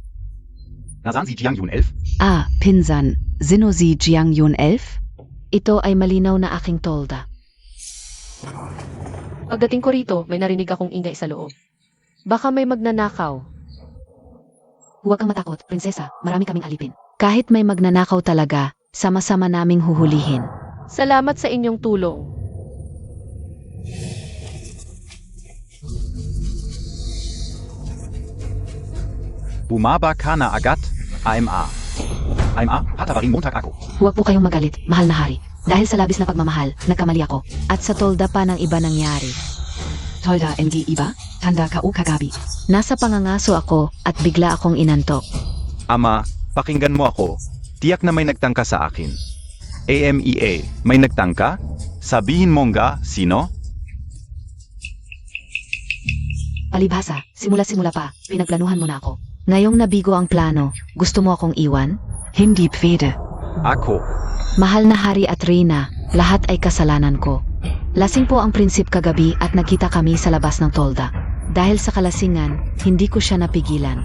Nasaan si Jiang Yun 11? Ah, Pinsan. Sino si Jiang Yun 11? Ito ay malinaw na aking tolda. Pagdating ko rito, may narinig akong ingay sa loob. Baka may magnanakaw. Huwag kang matakot, prinsesa. Marami kaming alipin. Kahit may magnanakaw talaga, sama-sama naming huhulihin. Salamat sa inyong tulong. Bumaba ka na agad, AMA. AMA, hatabaring Montag ako. Huwag po kayong magalit, mahal na hari. Dahil sa labis na pagmamahal, nagkamali ako. At sa tolda pa ng iba nangyari. Tolda NG iba? Tanda ka o kagabi. Nasa pangangaso ako at bigla akong inantok. Ama, pakinggan mo ako. Tiyak na may nagtangka sa akin. AMEA, may nagtangka? Sabihin mo nga, sino? Palibhasa, simula-simula pa, pinagplanuhan mo na ako. Ngayong nabigo ang plano, gusto mo akong iwan? Hindi pwede. Ako. Mahal na hari at reyna, lahat ay kasalanan ko. Lasing po ang prinsip kagabi at nakita kami sa labas ng tolda. Dahil sa kalasingan, hindi ko siya napigilan.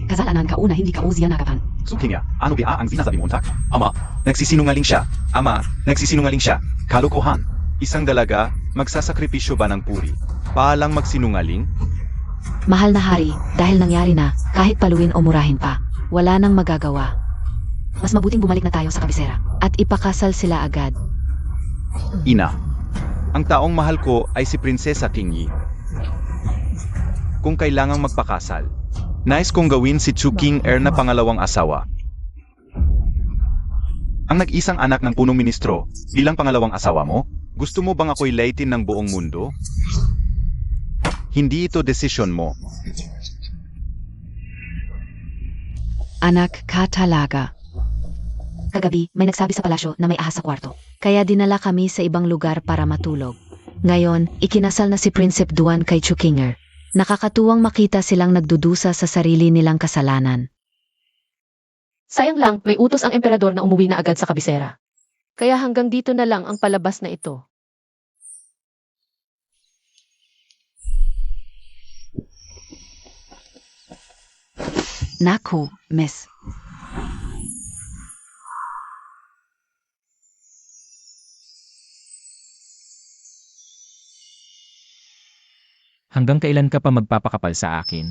Kasalanan ka una, hindi ka uziya nagapan. Zukinger, ano ba ang sinasabi Montag? Ama, nagsisinungaling siya. Ama, nagsisinungaling siya. Kalokohan. Isang dalaga, magsasakripisyo ba ng puri? Paalang magsinungaling? Mahal na hari, dahil nangyari na, kahit paluin o murahin pa, wala nang magagawa. Mas mabuting bumalik na tayo sa kabisera at ipakasal sila agad. Ina, ang taong mahal ko ay si Prinsesa Qingyi. Kung kailangang magpakasal, nais kong gawin si Chu King na pangalawang asawa. Ang nag-isang anak ng punong ministro bilang pangalawang asawa mo? Gusto mo bang ako'y laitin ng buong mundo? Hindi ito desisyon mo. Anak ka talaga. Kagabi, may nagsabi sa palasyo na may ahas sa kwarto. Kaya dinala kami sa ibang lugar para matulog. Ngayon, ikinasal na si Prinsip Duan kay Chu Kinger. Nakakatuwang makita silang nagdudusa sa sarili nilang kasalanan. Sayang lang, may utos ang emperador na umuwi na agad sa kabisera. Kaya hanggang dito na lang ang palabas na ito. Nako, miss. Hanggang kailan ka pa magpapakapal sa akin?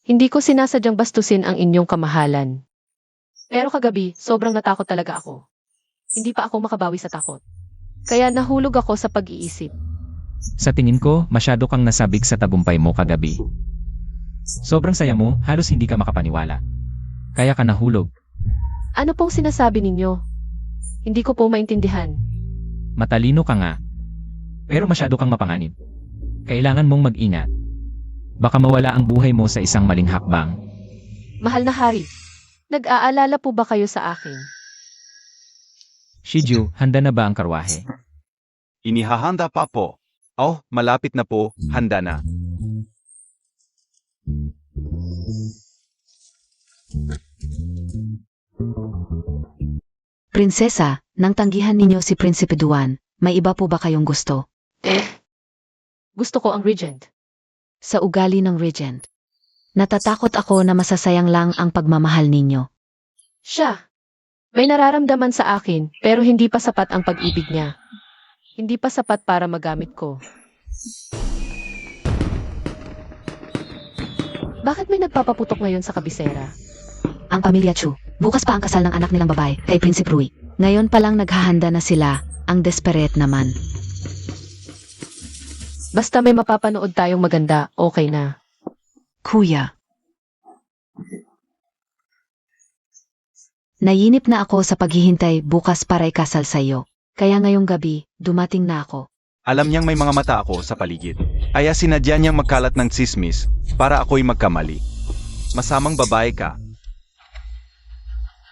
Hindi ko sinasadyang bastusin ang inyong kamahalan. Pero kagabi, sobrang natakot talaga ako. Hindi pa ako makabawi sa takot. Kaya nahulog ako sa pag-iisip. Sa tingin ko, masyado kang nasabik sa tagumpay mo kagabi. Sobrang saya mo, halos hindi ka makapaniwala. Kaya ka nahulog. Ano pong sinasabi ninyo? Hindi ko po maintindihan. Matalino ka nga. Pero masyado kang mapanganib. Kailangan mong mag-ingat. Baka mawala ang buhay mo sa isang maling hakbang. Mahal na hari, nag-aalala po ba kayo sa akin? Shiju, handa na ba ang karwahe? Inihahanda pa po. Oh, malapit na po, handa na. Prinsesa, nang tanggihan ninyo si Prinsipe Duan, may iba po ba kayong gusto? Gusto ko ang regent. Sa ugali ng regent. Natatakot ako na masasayang lang ang pagmamahal ninyo. Siya. May nararamdaman sa akin, pero hindi pa sapat ang pag-ibig niya. Hindi pa sapat para magamit ko. Bakit may nagpapaputok ngayon sa kabisera? Ang pamilya Chu. Bukas pa ang kasal ng anak nilang babae kay Prinsipe Rui. Ngayon pa lang naghahanda na sila, ang desperate naman. Basta may mapapanood tayong maganda, okay na. Kuya. Nayinip na ako sa paghihintay bukas para ikasal sa iyo. Kaya ngayong gabi, dumating na ako. Alam niyang may mga mata ako sa paligid. Kaya sinadya niyang magkalat ng tsismis para ako'y magkamali. Masamang babae ka.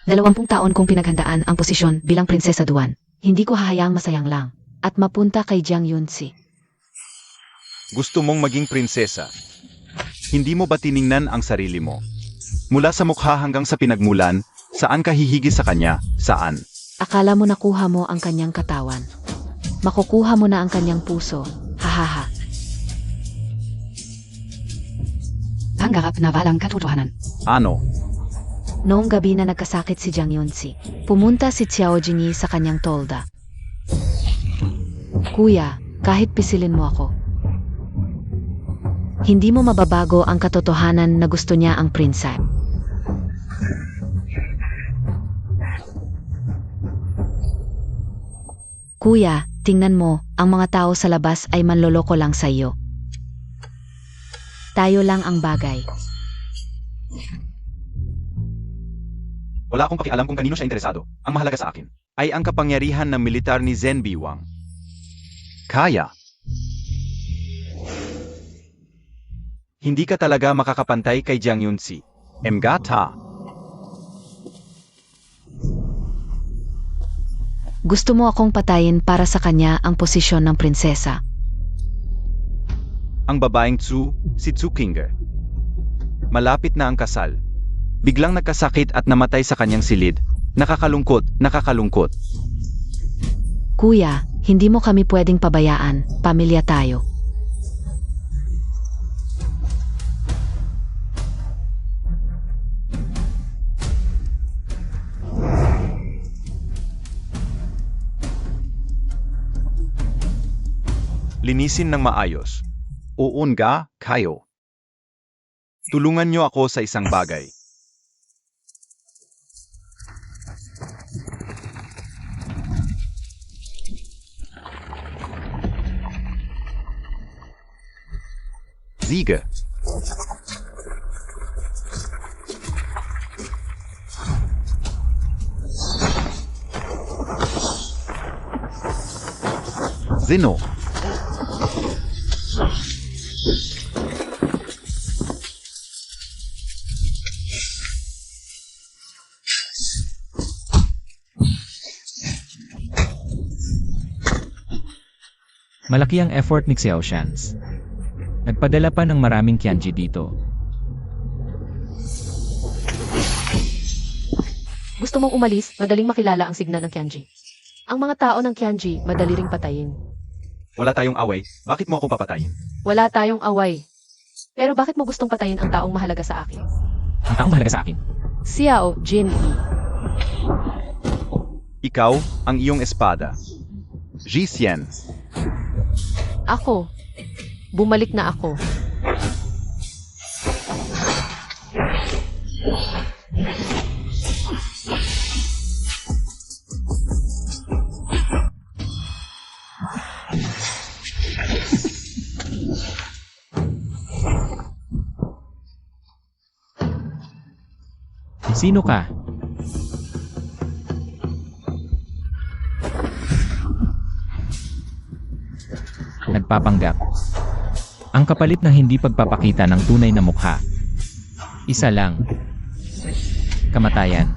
20 taon kong pinaghandaan ang posisyon bilang prinsesa Duan. Hindi ko hahayaang masayang lang. At mapunta kay Jiang Yunsi. Gusto mong maging prinsesa. Hindi mo ba tiningnan ang sarili mo? Mula sa mukha hanggang sa pinagmulan, saan ka hihigi sa kanya? Saan? Akala mo nakuha mo ang kanyang katawan. Makukuha mo na ang kanyang puso. Hahaha. Pangarap na walang katotohanan. Ano? Noong gabi na nagkasakit si Jiang Yunsi, pumunta si Xiao Jingyi sa kanyang tolda. Kuya, kahit pisilin mo ako, hindi mo mababago ang katotohanan na gusto niya ang prinsipe. Kuya, tingnan mo, ang mga tao sa labas ay manloloko lang sa iyo. Tayo lang ang bagay. Wala akong pakialam kung kanino siya interesado. Ang mahalaga sa akin. Ay ang kapangyarihan ng militar ni Zhen Biwang. Kaya. Hindi ka talaga makakapantay kay Jiang Yunsi. Emgata. Gusto mo akong patayin para sa kanya ang posisyon ng prinsesa. Ang babaeng Tsu, si Tsu Kinger. Malapit na ang kasal. Biglang nagkasakit at namatay sa kanyang silid. Nakakalungkot, nakakalungkot. Kuya, hindi mo kami pwedeng pabayaan, pamilya tayo. Linisin ng maayos. Uunga, kayo. Tulungan niyo ako sa isang bagay. Siege. Sino? Malaki ang effort ni Xiao Shans. Nagpadala pa ng maraming Qianji dito. Gusto mong umalis, madaling makilala ang signa ng Qianji. Ang mga tao ng Qianji, madali ring patayin. Wala tayong away. Bakit mo ako papatayin? Wala tayong away. Pero bakit mo gustong patayin ang taong mahalaga sa akin? Ang taong mahalaga sa akin. Xiao Jinyi. Ikaw, ang iyong espada. Ji Xian. Ako. Bumalik na ako. Sino ka? Nagpapanggap. Ang kapalit ng hindi pagpapakita ng tunay na mukha. Isa lang. Kamatayan.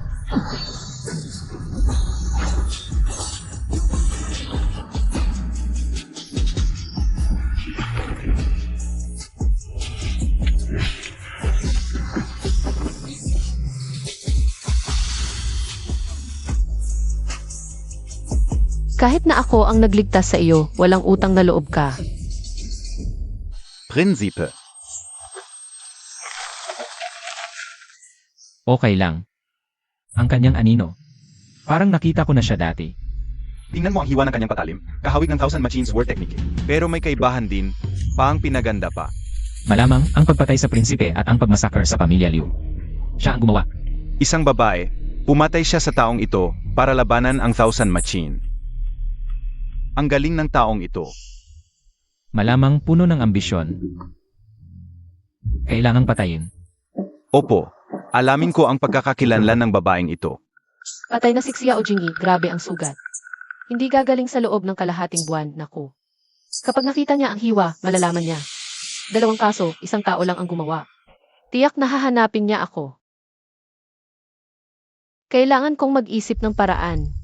Kahit na ako ang nagligtas sa iyo, walang utang na loob ka. Prinsipe. Okay lang. Ang kanyang anino. Parang nakita ko na siya dati. Tingnan mo ang hiwa ng kanyang patalim. Kahawig ng 1,000 machines war technique. Pero may kaibahan din, pang pinaganda pa. Malamang ang pagpatay sa prinsipe at ang pagmasakar sa pamilya Liu. Siya ang gumawa. Isang babae, pumatay siya sa taong ito para labanan ang 1,000 machine. Ang galing ng taong ito. Malamang puno ng ambisyon. Kailangang patayin. Opo, alamin ko ang pagkakakilanlan ng babaeng ito. Patay na si Xiao Jingyi, grabe ang sugat. Hindi gagaling sa loob ng kalahating buwan, naku. Kapag nakita niya ang hiwa, malalaman niya. 2 kaso, 1 tao lang ang gumawa. Tiyak na hahanapin niya ako. Kailangan kong mag-isip ng paraan.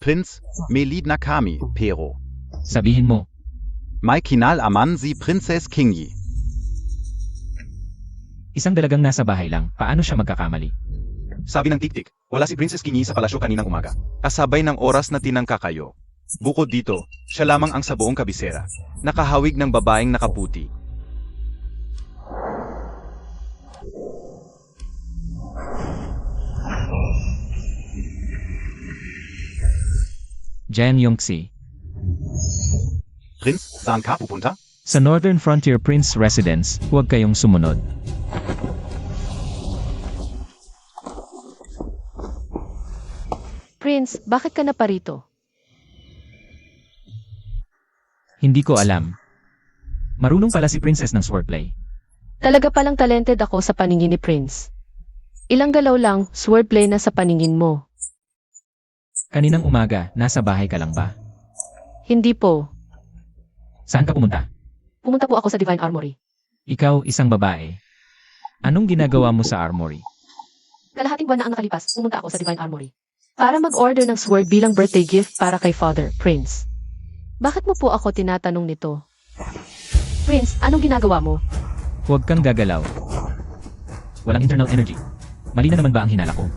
Prinz Melid Nakami, Pero. Sabihin mo, Mai Kinal Aman si Princess Kingyi. isang dalagang nasa bahay lang, paano siya magkakamali? Sabi ng tiktik, wala si Princess Kinyi sa palasyo kaninang umaga. Kasabay ng oras na tinangka kayo. Bukod dito, siya lamang ang sa buong kabisera. Nakahawig ng babaeng nakaputi. Jan Yongxi. Prinz, saan ka pupunta? Sa Northern Frontier Prince Residence, huwag kayong sumunod. Prince, bakit ka na parito? Hindi ko alam. Marunong pala si Princess ng swordplay. Talaga palang talented ako sa paningin ni Prince. Ilang galaw lang, swordplay na sa paningin mo. Kaninang umaga, nasa bahay ka lang ba? Hindi po. Saan ka pumunta? Pumunta po ako sa Divine Armory. Ikaw, isang babae. Anong ginagawa mo sa armory? Kalahating buwan na ang nakalipas, pumunta ako sa Divine Armory. Para mag-order ng sword bilang birthday gift para kay Father, Prince. Bakit mo po ako tinatanong nito? Prince, anong ginagawa mo? Huwag kang gagalaw. Walang internal energy. Mali na naman ba ang hinala ko?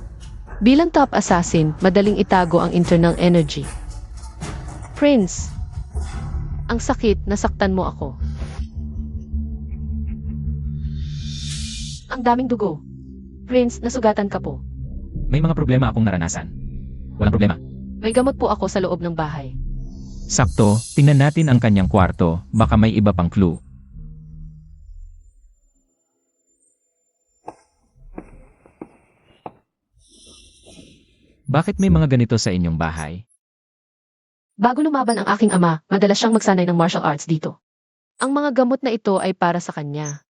Bilang top assassin, madaling itago ang internal energy. Prince, ang sakit, nasaktan mo ako. Ang daming dugo. Prince, nasugatan ka po. May mga problema akong naranasan. Walang problema. May gamot po ako sa loob ng bahay. Sakto, tingnan natin ang kanyang kwarto, baka may iba pang clue. Bakit may mga ganito sa inyong bahay? Bago lumaban ang aking ama, madalas siyang magsanay ng martial arts dito. Ang mga gamot na ito ay para sa kanya.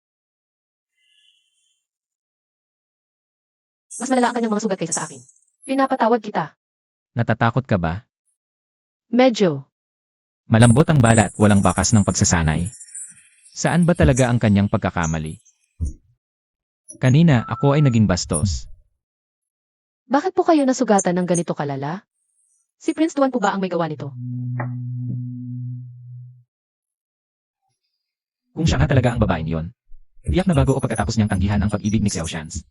Mas malala ang kanyang mga sugat kaysa sa akin. Pinapatawad kita. Natatakot ka ba? Medyo. Malambot ang balat, walang bakas ng pagsasanay. Saan ba talaga ang kanyang pagkakamali? Kanina, ako ay naging bastos. Bakit po kayo nasugatan ng ganito kalala? Si Prince Duan po ba ang may gawa nito? Kung siya nga talaga ang babaeng yon, tiyak na bago o pagkatapos niyang tanggihan ang pag-ibig ni Xiao Shans.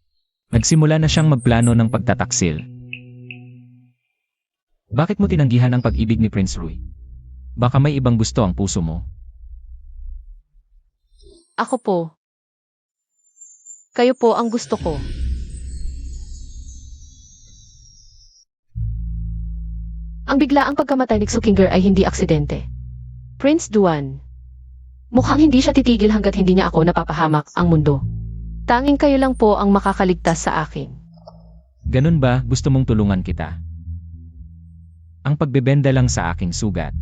Nagsimula na siyang magplano ng pagtataksil. Bakit mo tinanggihan ang pag-ibig ni Prince Rui? Baka may ibang gusto ang puso mo. Ako po. Kayo po ang gusto ko. Ang biglaang pagkamatay ni Xukinger ay hindi aksidente. Prince Duan. Mukhang hindi siya titigil hanggat hindi niya ako napapahamak ang mundo. Tanging kayo lang po ang makakaligtas sa akin. Ganun ba, gusto mong tulungan kita? Ang pagbebenda lang sa aking sugat.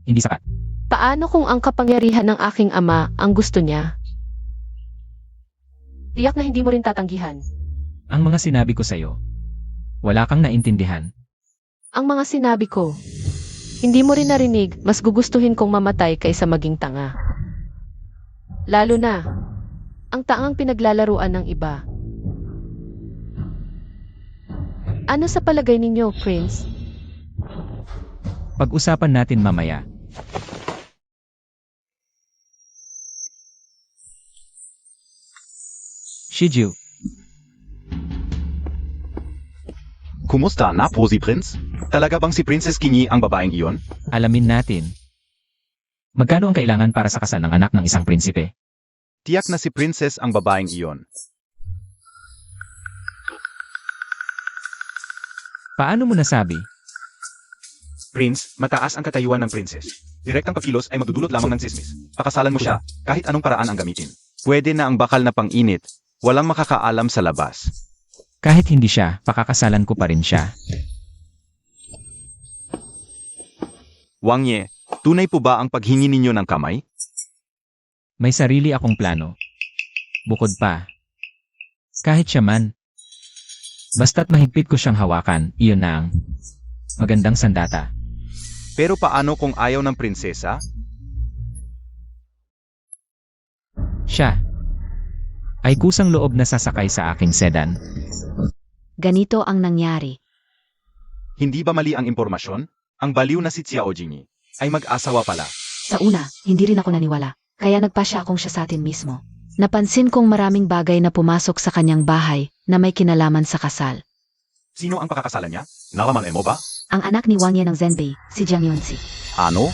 Hindi sapat. Paano kung ang kapangyarihan ng aking ama ang gusto niya? Tiyak na hindi mo rin tatanggihan. Ang mga sinabi ko sa'yo, wala kang naintindihan. Ang mga sinabi ko, hindi mo rin narinig, mas gugustuhin kong mamatay kaysa maging tanga. Lalo na, ang tangang pinaglalaruan ng iba. Ano sa palagay ninyo, Prince? Pag-usapan natin mamaya. Shiju. Kumusta na po si Prince? Talaga bang si Princess Kingi ang babaeng iyon? Alamin natin. Magkano ang kailangan para sa kasal ng anak ng isang prinsipe? Tiyak na si Princess ang babaeng iyon. Paano mo nasabi? Prince, mataas ang katayuan ng princess. Direktang pagkilos ay magdudulot lamang ng sismis. Pakasalan mo siya, kahit anong paraan ang gamitin. Pwede na ang bakal na pang-init. Walang makakaalam sa labas. Kahit hindi siya, pakakasalan ko pa rin siya. Wang Ye, tunay po ba ang paghingi ninyo ng kamay? May sarili akong plano. Bukod pa. Kahit siya man. Basta't mahigpit ko siyang hawakan, iyon na ang magandang sandata. Pero paano kung ayaw ng prinsesa? Siya ay kusang loob na sasakay sa aking sedan. Ganito ang nangyari. Hindi ba mali ang impormasyon? Ang baliw na si Xiao Jingyi ay mag-asawa pala. Sa una, hindi rin ako naniwala. Kaya nagpasya akong siya sa atin mismo. Napansin kong maraming bagay na pumasok sa kanyang bahay na may kinalaman sa kasal. Sino ang pakakasalan niya? Nalaman mo ba? Ang anak ni Wang Ye ng Zhenbei, si Jiang Yunzi. Ano?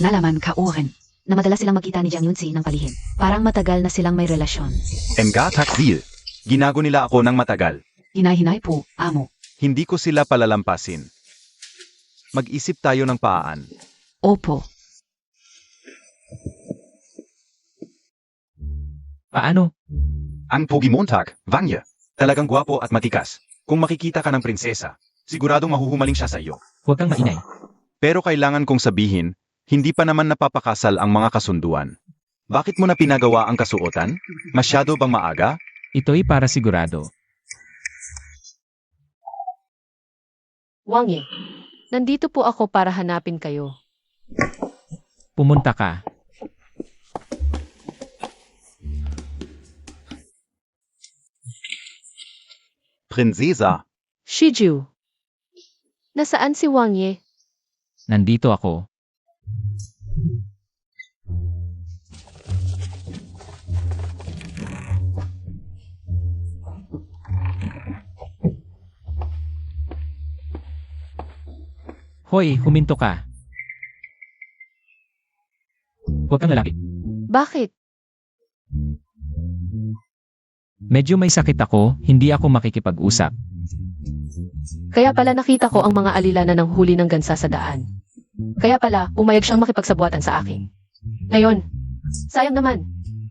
Nalaman ka oren. Na madalas silang magkita ni Jiang Yunzi ng palihim. Parang matagal na silang may relasyon. Enga taksil. Ginago nila ako ng matagal. Hinay-hinay po, amo. Hindi ko sila palalampasin. Mag-isip tayo ng paan. Opo. Paano? Ang Pogi Montag, Wang Ye. Talagang gwapo at matikas. Kung makikita ka ng prinsesa, siguradong mahuhumaling siya sa iyo. Huwag kang mainay. Pero kailangan kong sabihin, hindi pa naman napapakasal ang mga kasunduan. Bakit mo na pinagawa ang kasuotan? Masyado bang maaga? Ito'y para sigurado. Wang Ye, nandito po ako para hanapin kayo. Pumunta ka. Prinsesa, Shiju. Nasaan si Wang Ye? Nandito ako. Hoy, huminto ka. Huwag kang lalapit. Bakit? Medyo may sakit ako, hindi ako makikipag-usap. Kaya pala nakita ko ang mga alilana ng huli ng gansa sa daan. Kaya pala, umayag siyang makipagsabuatan sa akin. Ngayon, sayang naman.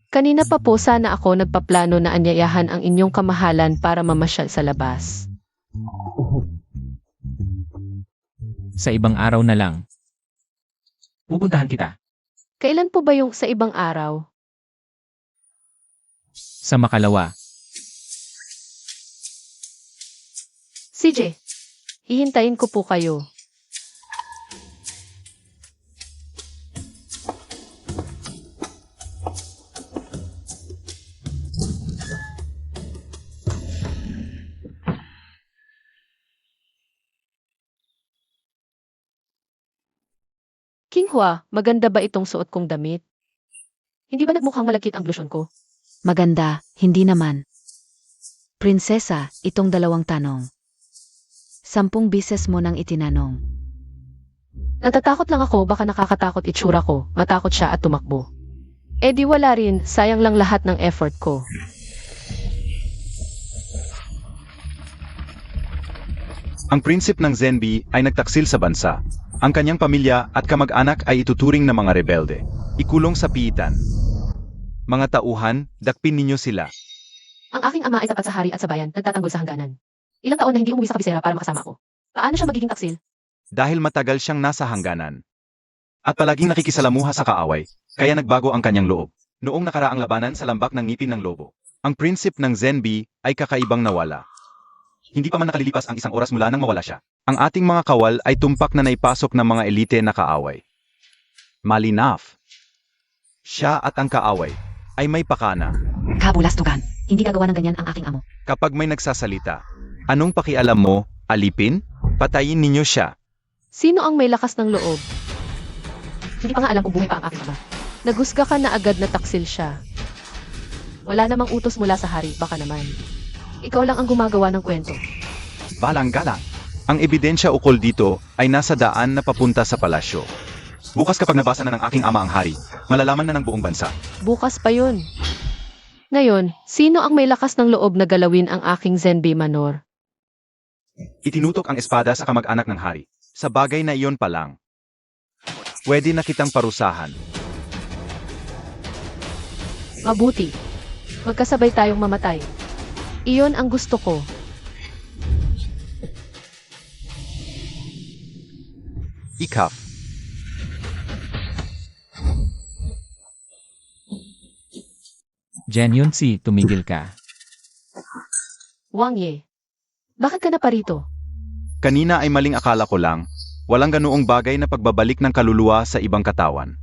Kanina pa po sana ako nagpaplano na anyayahan ang inyong kamahalan para mamasyal sa labas. Sa ibang araw na lang. Pupuntahan kita. Kailan po ba yung sa ibang araw? Sa makalawa. CJ, hihintayin ko po kayo. Kinghua, maganda ba itong suot kong damit? Hindi ba nagmukhang malakit ang blusyon ko? Maganda, hindi naman. Prinsesa, itong dalawang tanong. 10 bises mo nang itinanong. Natatakot lang ako, baka nakakatakot itsura ko, matakot siya at tumakbo. Eh di wala rin, sayang lang lahat ng effort ko. ang prinsip ng Zenbi ay nagtaksil sa bansa. Ang kanyang pamilya at kamag-anak ay ituturing na mga rebelde. Ikulong sa piitan. Mga tauhan, dakpin ninyo sila. Ang aking ama ay tapat sa hari at sa bayan, nagtatanggol sa hangganan. Ilang taon na hindi umuwi sa kabisera para makasama ko. Paano siya magiging taksil? Dahil matagal siyang nasa hangganan. At palaging nakikisalamuha sa kaaway, kaya nagbago ang kanyang loob. Noong nakaraang labanan sa lambak ng ngipin ng lobo, ang prinsip ng Zenbi ay kakaibang nawala. Hindi pa man nakalilipas ang isang oras mula nang mawala siya. Ang ating mga kawal ay tumpak na naipasok ng mga elite na kaaway. Malinaf. Siya at ang kaaway ay may pakana. Kabulastugan. Hindi gagawa ng ganyan ang aking amo. Kapag may nagsasalita, anong pakialam mo, alipin? Patayin ninyo siya. Sino ang may lakas ng loob? Hindi pa nga alam kung buhay pa ang aking ama. Nagusga ka na agad na taksil siya. Wala namang utos mula sa hari, baka naman. Ikaw lang ang gumagawa ng kwento. Balang galang. Ang ebidensya ukol dito ay nasa daan na papunta sa palasyo. Bukas kapag nabasa na ng aking ama ang hari, malalaman na ng buong bansa. Bukas pa yun. Ngayon, sino ang may lakas ng loob na galawin ang aking Zenbei Manor? Itinutok ang espada sa kamag-anak ng hari. Sa bagay na iyon pa lang, pwede na kitang parusahan. Mabuti. Magkasabay tayong mamatay. Iyon ang gusto ko. Ikaf. Jen Yunsi, tumigil ka. Wang Ye. Bakit ka na parito? Kanina ay maling akala ko lang, walang ganoong bagay na pagbabalik ng kaluluwa sa ibang katawan.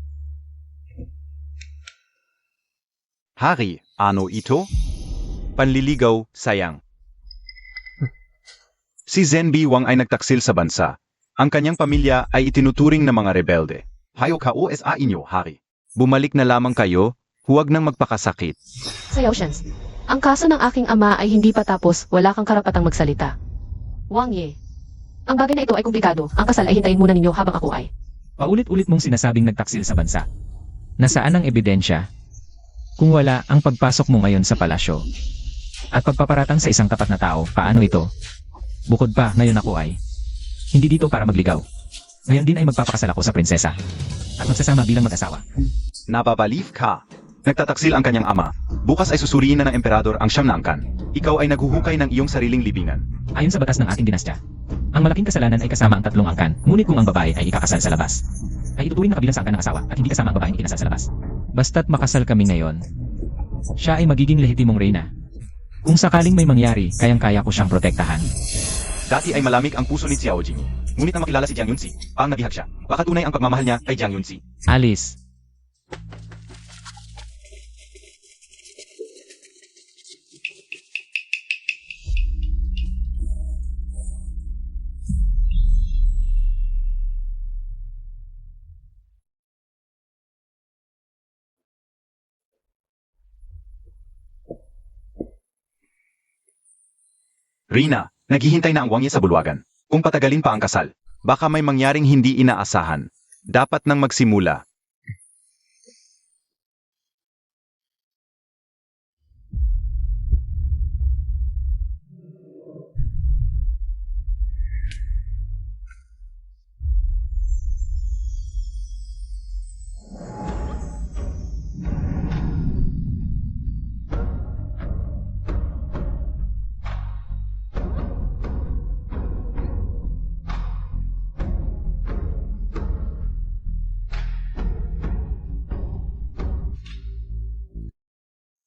Hari, ano ito? Panliligaw, sayang. Si Zenbei Wang ay nagtaksil sa bansa. Ang kanyang pamilya ay itinuturing na mga rebelde. Hayo ka o sa inyo, hari. Bumalik na lamang kayo, huwag nang magpakasakit. Sayaw Shans. Ang kaso ng aking ama ay hindi pa tapos, wala kang karapatang magsalita. Wang Ye. Ang bagay na ito ay komplikado. Ang kasal ay hintayin muna ninyo habang ako ay. Paulit-ulit mong sinasabing nagtaksil sa bansa. Nasaan ang ebidensya? Kung wala ang pagpasok mo ngayon sa palasyo at pagpaparatang sa isang tapat na tao, paano ito? Bukod pa, ngayon ako ay hindi dito para magligaw. Ngayon din ay magpapakasal ako sa prinsesa at magsasama bilang mag-asawa. Nababaliw ka. Nagtataksil ang kanyang ama. Bukas ay susuriin na ng emperador ang siyam na angkan. Ikaw ay naghuhukay ng iyong sariling libingan. Ayon sa batas ng ating dinastya, ang malaking kasalanan ay kasama ang 3 angkan, ngunit kung ang babae ay ikakasal sa labas, ay ituturing na kabilang sa angkan ng asawa at hindi kasama ang babaeng ikinasal sa labas. Basta't makasal kami ngayon, siya ay magiging lehitimong reyna. Kung sakaling may mangyari, kayang-kaya ko siyang protektahan. Dati ay malamig ang puso ni Xiao Jing. Ngunit nang makilala si Jiang Yunzi, ang nabihag siya. Baka tunay ang pagmamahal niya kay Jiang Yunzi. Alice. Rina, naghihintay na ang Wang Ye sa bulwagan. Kung patagalin pa ang kasal, Baka may mangyaring hindi inaasahan. Dapat nang magsimula.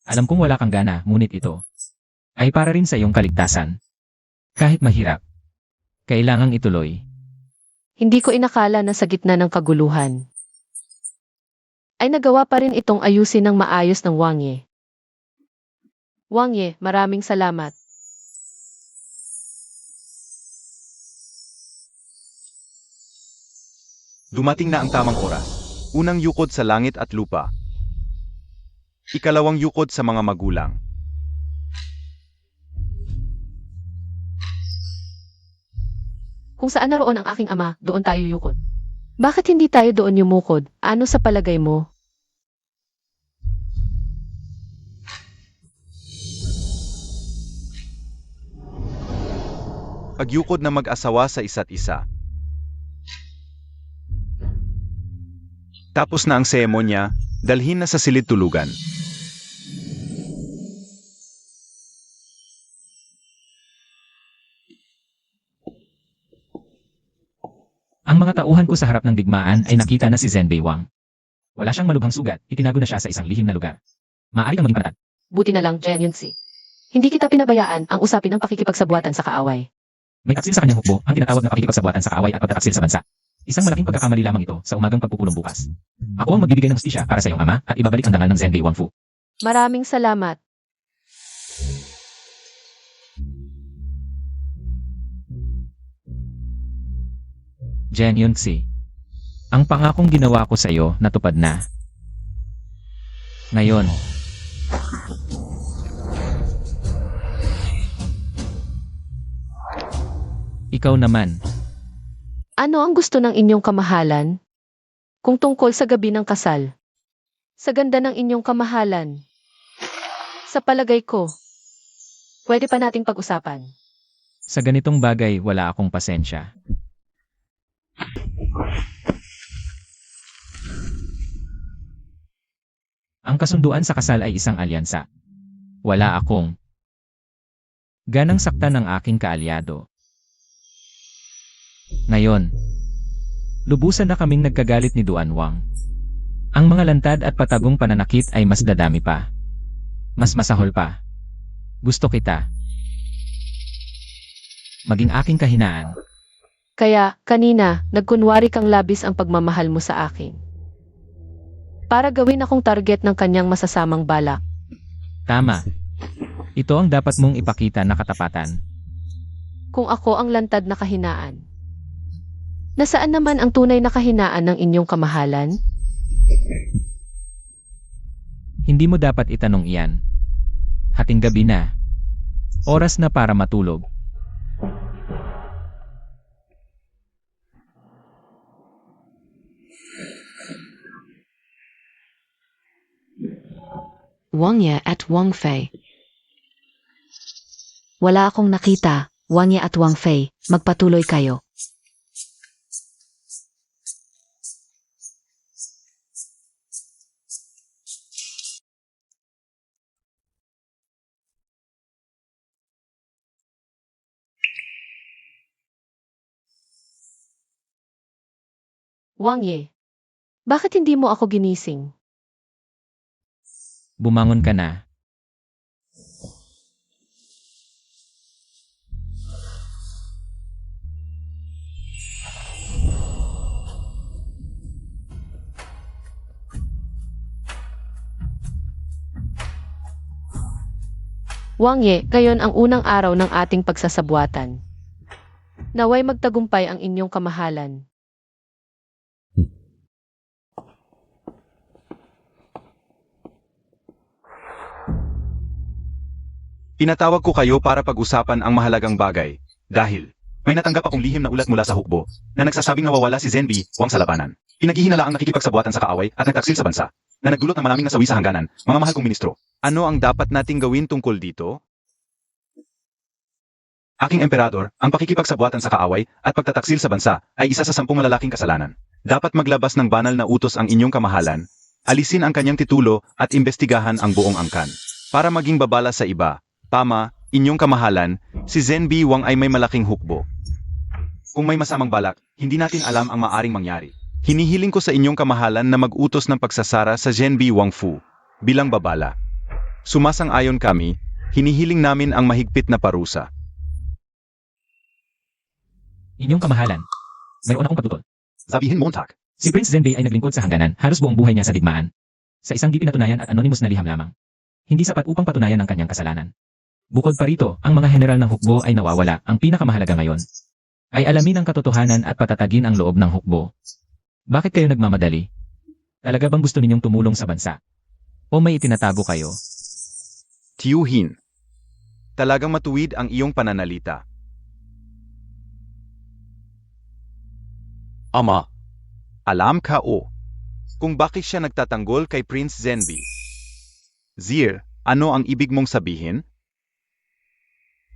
Alam kong wala kang gana, ngunit ito ay para rin sa iyong kaligtasan. Kahit mahirap, kailangang ituloy. Hindi ko inakala na sa gitna ng kaguluhan ay nagawa pa rin itong ayusin ng maayos ng Wang Ye. Wang Ye, maraming salamat. dumating na ang tamang oras. Unang yukod sa langit at lupa. Ikalawang yukod sa mga magulang. Kung saan naroon ang aking ama, doon tayo yukod. Bakit hindi tayo doon yumukod? Ano sa palagay mo? Pagyukod na mag-asawa sa isa't isa. Tapos na ang seremonya, dalhin na sa silid tulugan. Ang mga tauhan ko sa harap ng digmaan ay nakita na si Zenbei Wang. Wala siyang malubhang sugat, itinago na siya sa isang lihim na lugar. Maaari kang maging panatag. Buti na lang, Jiang Yunzi. Hindi kita pinabayaan ang usapin ng pakikipagsabuatan sa kaaway. May taksil sa kanyang hukbo, ang tinatawag na pakikipagsabuatan sa kaaway at pagtataksil sa bansa. Isang malaking pagkakamali lamang ito sa umagang pagpupulong bukas. Ako ang magbibigay ng hustisya para sa iyong ama at ibabalik ang dangal ng Zenbei Wang Fu. Maraming salamat. Jen Yunzi. Ang pangakong ginawa ko sa iyo natupad na. Ngayon, Ikaw naman. Ano ang gusto ng inyong kamahalan? Kung tungkol sa gabi ng kasal. Sa ganda ng inyong kamahalan. Sa palagay ko, pwede pa nating pag-usapan. Sa ganitong bagay, wala akong pasensya. Ang kasunduan sa kasal ay isang alyansa. Wala akong ganang saktan ng aking kaalyado. Ngayon, lubusan na kaming nagkagalit ni Duan Wang. Ang mga lantad at patagong pananakit ay mas dadami pa. Mas masahol pa. Gusto kita. Maging aking kahinaan. Kaya, kanina, nagkunwari kang labis ang pagmamahal mo sa akin. Para gawin akong target ng kanyang masasamang balak. Tama. Ito ang dapat mong ipakita na katapatan. Kung ako ang lantad na kahinaan. Nasaan naman ang tunay na kahinaan ng inyong kamahalan? Hindi mo dapat itanong iyan. Hating gabi na. Oras na para matulog. Wang Ye at Wang Fei. Wala akong nakita, Wang Ye at Wang Fei, magpatuloy kayo. Wang Ye, bakit hindi mo ako ginising? Bumangon ka na. Wang Ye, ngayon ang unang araw ng ating pagsasabuatan. Naway magtagumpay ang inyong kamahalan. Pinatawag ko kayo para pag-usapan ang mahalagang bagay, dahil may natanggap akong lihim na ulat mula sa hukbo na nagsasabing nawawala si Zenbi Wang sa labanan. Pinaghihinala ang nakikipagsabuatan sa kaaway at nagtaksil sa bansa, na nagdulot ng maraming nasawi sa hangganan, mga mahal kong ministro. Ano ang dapat nating gawin tungkol dito? Aking emperador, ang pakikipagsabuatan sa kaaway at pagtataksil sa bansa ay isa sa 10 malalaking kasalanan. Dapat maglabas ng banal na utos ang inyong kamahalan, alisin ang kanyang titulo at imbestigahan ang buong angkan. Para maging babala sa iba, tama, inyong kamahalan, si Zenbi Wang ay may malaking hukbo. Kung may masamang balak, hindi natin alam ang maaring mangyari. Hinihiling ko sa inyong kamahalan na mag-utos ng pagsasara sa Zenbi Wang Fu bilang babala. Sumasang-ayon kami, hinihiling namin ang mahigpit na parusa. Inyong kamahalan. Mayroon akong pagtutol. Sabihin Montag. Si Prince Zenbei ay naglingkod sa hangganan halos buong buhay niya sa digmaan. Sa isang di pinatunayan at anonymous na liham lamang. Hindi sapat upang patunayan ang kanyang kasalanan. Bukod pa rito, ang mga general ng hukbo ay nawawala. Ang pinakamahalaga ngayon ay alamin ang katotohanan at patatagin ang loob ng hukbo. Bakit kayo nagmamadali? Talaga bang gusto ninyong tumulong sa bansa? O may itinatago kayo? Tiyuhin. Talagang matuwid ang iyong pananalita. Ama, alam ka o kung bakit siya nagtatanggol kay Prince Zenbi? Zir, ano ang ibig mong sabihin?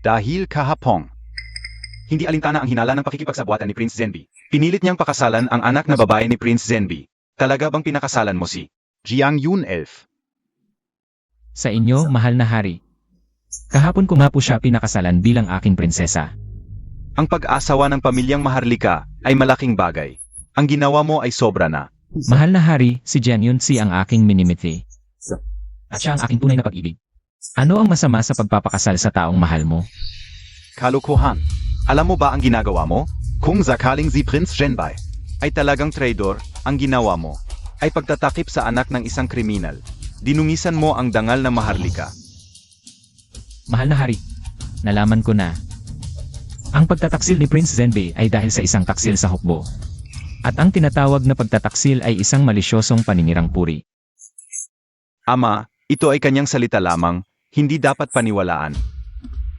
Dahil kahapon. Hindi alintana ang hinala ng pakikipagsabuatan ni Prince Zenbi. Pinilit niyang pakasalan ang anak na babae ni Prince Zenbi. Talaga bang pinakasalan mo si Jiang Yun Elf? Sa inyo, mahal na hari. Kahapon ko nga po siya pinakasalan bilang aking prinsesa. Ang pag-asawa ng pamilyang Maharlika ay malaking bagay. Ang ginawa mo ay sobra na. Mahal na hari, si Jiang Yunsi ang aking minimiti. At siya ang aking tunay na pag-ibig. Ano ang masama sa pagpapakasal sa taong mahal mo? Kalokohan. Alam mo ba ang ginagawa mo? Kung sakaling si Prince Zenbi ay talagang traitor, ang ginawa mo ay pagtatakip sa anak ng isang kriminal. Dinungisan mo ang dangal na Maharlika. Mahal na hari, nalaman ko na. Ang pagtataksil ni Prince Zenbei ay dahil sa isang taksil sa hukbo. At ang tinatawag na pagtataksil ay isang malisyosong paninirang puri. Ama, ito ay kanyang salita lamang, hindi dapat paniwalaan.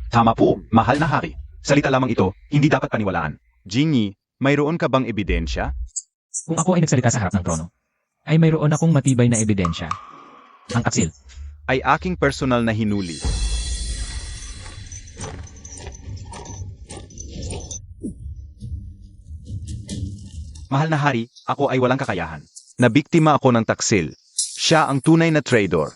Tama po, mahal na hari. Salita lamang ito, hindi dapat paniwalaan. Jingy, mayroon ka bang ebidensya? Kung ako ay nagsalita sa harap ng trono, ay mayroon akong matibay na ebidensya. Ang taksil. Ay aking personal na hinuli. Mahal na hari, ako ay walang kakayahan. Nabiktima ako ng taksil. Siya ang tunay na traitor.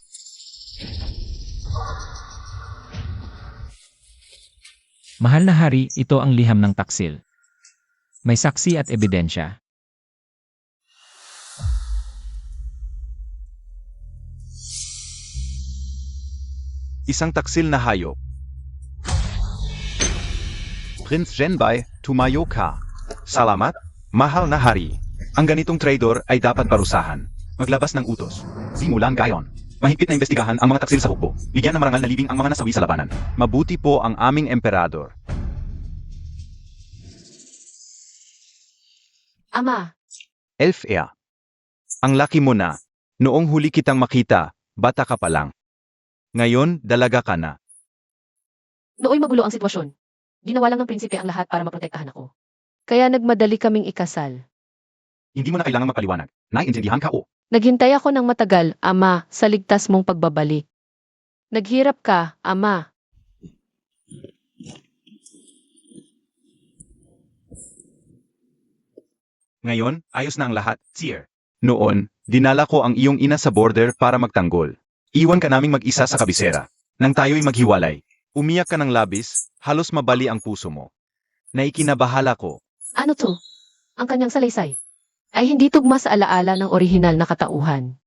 Mahal na hari, ito ang liham ng taksil. May saksi at ebidensya. Isang taksil na hayop. Prince Zhenbai, tumayo ka. Salamat, mahal na hari. Ang ganitong traidor ay dapat parusahan. Maglabas ng utos. Simulan gayon. Mahigpit na imbestigahan ang mga taksil sa hukbo. Bigyan ng marangal na libing ang mga nasawi sa labanan. Mabuti po ang aming emperador. Ama, Elfea. Ang laki mo na. Noong huli kitang makita, bata ka pa lang. Ngayon, dalaga ka na. Nooy magulo ang sitwasyon. Ginawa lang ng prinsipe ang lahat para maprotektahan ako. Kaya nagmadali kaming ikasal. Hindi mo na kailangang magpaliwanag. Naiintindihan ka o. Naghintay ako ng matagal, Ama, sa ligtas mong pagbabalik. Naghirap ka, Ama. Ngayon, ayos na ang lahat, Seer. Noon, dinala ko ang iyong ina sa border para magtanggol. Iwan ka naming mag-isa sa kabisera. Nang tayo'y maghiwalay. Umiyak ka ng labis, halos mabali ang puso mo. Naikinabahala ko. Ano to? Ang kanyang salaysay ay hindi tugma sa alaala ng orihinal na katauhan.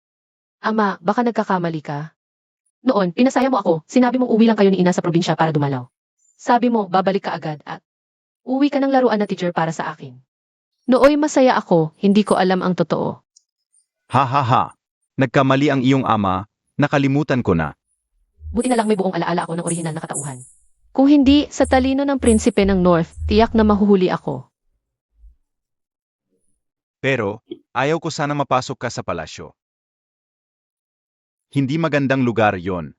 Ama, baka nagkakamali ka? Noon, pinasaya mo ako, sinabi mong uwi lang kayo ni ina sa probinsya para dumalaw. Sabi mo, babalik ka agad at uwi ka ng laruan na teacher para sa akin. Nooy masaya ako, hindi ko alam ang totoo. Ha ha ha. Nagkamali ang iyong ama, nakalimutan ko na. Buti na lang may buong alaala ako ng orihinal na katauhan. Kung hindi, sa talino ng prinsipe ng North, tiyak na mahuhuli ako. Pero, ayaw ko sana mapasok ka sa palasyo. Hindi magandang lugar yon.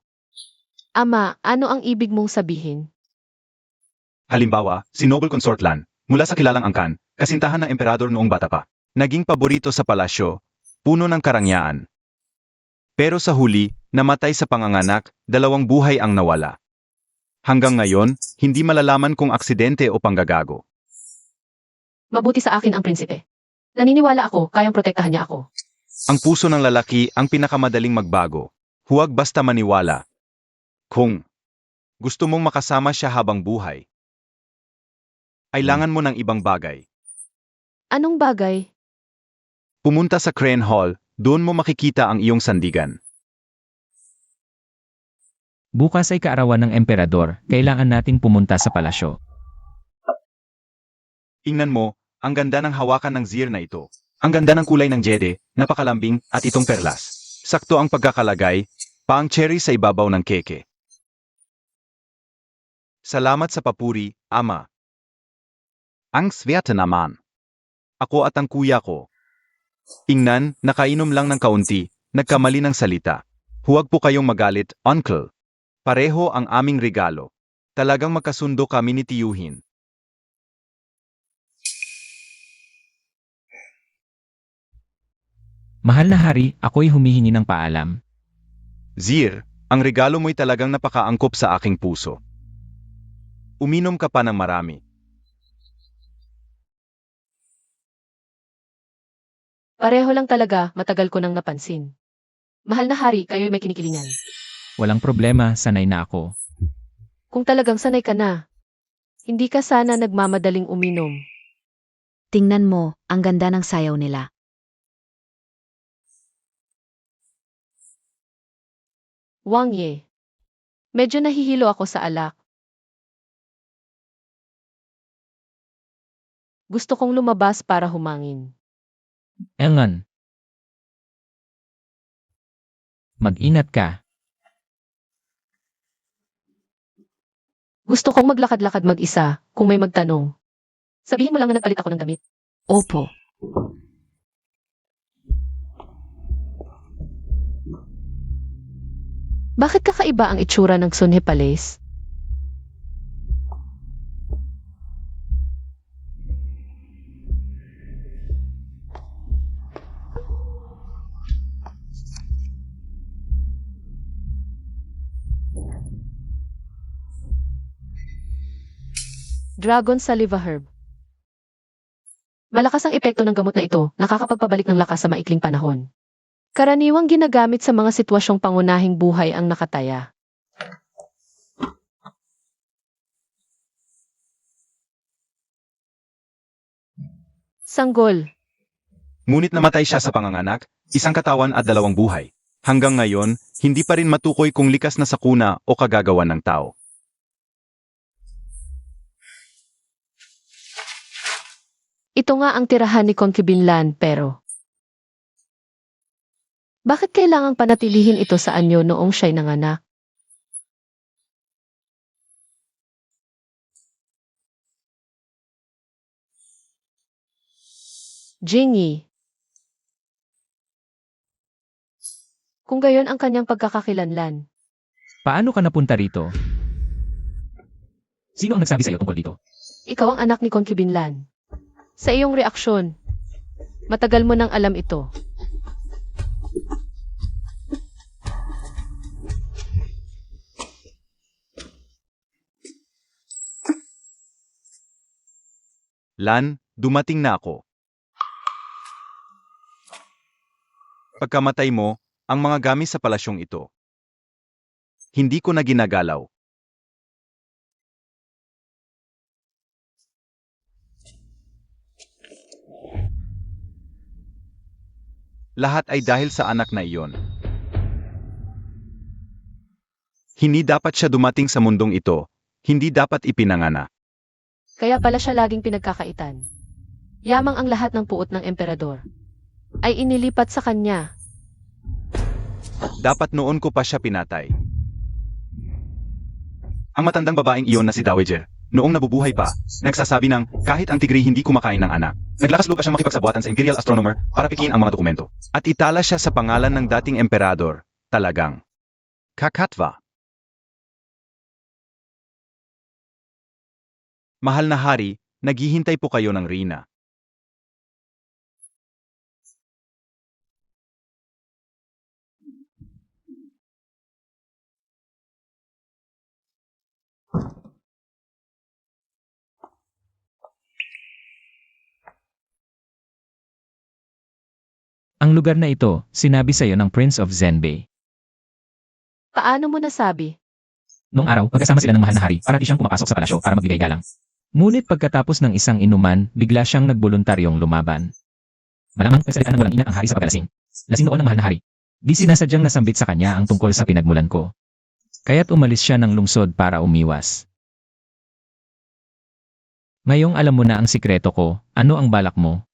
Ama, ano ang ibig mong sabihin? Halimbawa, si Noble Consortlan, mula sa kilalang angkan, kasintahan ng emperador noong bata pa. Naging paborito sa palasyo, puno ng karangyaan. Pero sa huli, namatay sa panganganak, 2 buhay ang nawala. Hanggang ngayon, hindi malalaman kung aksidente o panggagago. Mabuti sa akin ang prinsipe. Naniniwala ako, kayang protektahan niya ako. Ang puso ng lalaki ang pinakamadaling magbago. Huwag basta maniwala. Kung gusto mong makasama siya habang buhay, kailangan mo ng ibang bagay. Anong bagay? Pumunta sa Crane Hall, doon mo makikita ang iyong sandigan. Bukas ay kaarawan ng emperador, kailangan nating pumunta sa palasyo. Ingnan mo, ang ganda ng hawakan ng Seer na ito. Ang ganda ng kulay ng jede, napakalambing, at itong perlas. Sakto ang pagkakalagay, paang cherry sa ibabaw ng keke. Salamat sa papuri, ama. Ang swerte naman. Ako at ang kuya ko. Ingnan, nakainom lang ng kaunti, nagkamali ng salita. Huwag po kayong magalit, uncle. Pareho ang aming regalo. Talagang magkasundo kami ni tiyuhin. Mahal na hari, ako'y humihingi ng paalam. Seer, ang regalo mo'y talagang napakaangkop sa aking puso. Uminom ka pa ng marami. Pareho lang talaga, matagal ko nang napansin. Mahal na hari, kayo'y may kinikilingan. Walang problema, sanay na ako. Kung talagang sanay ka na, hindi ka sana nagmamadaling uminom. tingnan mo, ang ganda ng sayaw nila. Wang Ye. Medyo nahihilo ako sa alak. Gusto kong lumabas para humangin. Engan. Mag-inat ka. Gusto kong maglakad-lakad mag-isa, kung may magtanong. Sabihin mo lang na nagpalit ako ng damit. Opo. Bakit kakaiba ang itsura ng Sunhe Palace? Dragon Saliva Herb. Malakas ang epekto ng gamot na ito, nakakapagpabalik ng lakas sa maikling panahon. Karaniwang ginagamit sa mga sitwasyong pangunahing buhay ang nakataya. Sanggol. Ngunit namatay siya sa panganganak, isang katawan at dalawang buhay. Hanggang ngayon, hindi pa rin matukoy kung likas na sakuna o kagagawan ng tao. Ito nga ang tirahan ni Concubine Lan pero... Bakit kailangang panatilihin ito sa anyo noong siya'y nanganak? Jingy. Kung gayon ang kanyang pagkakakilanlan. Paano ka napunta rito? Sino ang nagsabi sa'yo tungkol dito? Ikaw ang anak ni Concubine Lan. Sa iyong reaksyon, matagal mo nang alam ito. Lan, dumating na ako. Pagkamatay mo, ang mga gamit sa palasyong ito. Hindi ko na ginagalaw. Lahat ay dahil sa anak na iyon. Hindi dapat siya dumating sa mundong ito. Hindi dapat ipinanganak. Kaya pala siya laging pinagkakaitan. Yamang ang lahat ng puot ng emperador. Ay inilipat sa kanya. Dapat noon ko pa siya pinatay. Ang matandang babaeng iyon na si Dowager, noong nabubuhay pa, nagsasabi ng kahit ang tigri hindi kumakain ng anak. Naglakas loob pa siyang makipagsabuatan sa Imperial Astronomer para pikiin ang mga dokumento. At itala siya sa pangalan ng dating emperador. Talagang. Kakatva. Mahal na hari, naghihintay po kayo ng Rina. Ang lugar na ito, sinabi sa'yo ng Prince of Zenbei. Paano mo nasabi? Noong araw, magkasama sila ng mahal na hari para di siyang pumapasok sa palasyo para magbigay galang. Ngunit pagkatapos ng isang inuman, bigla siyang nagboluntaryong lumaban. Malamang nagsalita ng walang ina ang hari sa pagkalasing. Lasing noon ng mahal na hari. Di sinasadyang nasambit sa kanya ang tungkol sa pinagmulan ko. Kaya't umalis siya ng lungsod para umiwas. Ngayong alam mo na ang sikreto ko, ano ang balak mo?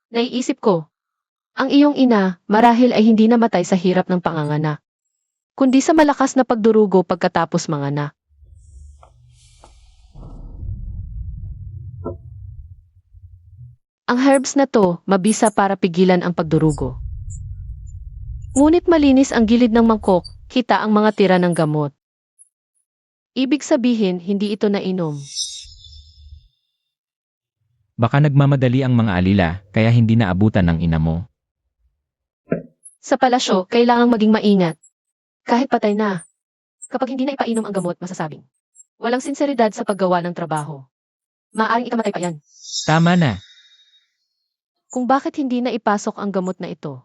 Naiisip ko. Ang iyong ina, marahil ay hindi namatay sa hirap ng panganganak, kundi sa malakas na pagdurugo pagkatapos manganak. Ang herbs na to, mabisa para pigilan ang pagdurugo. Ngunit malinis ang gilid ng mangkok, kita ang mga tira ng gamot. Ibig sabihin, hindi ito nainom. Baka nagmamadali ang mga alila, kaya hindi naabutan ng ina mo. Sa palasyo, kailangang maging maingat. Kahit patay na. Kapag hindi na ipainom ang gamot, masasabing walang sinseridad sa paggawa ng trabaho. Maaaring ikamatay pa yan. Tama na. Kung bakit hindi na ipasok ang gamot na ito.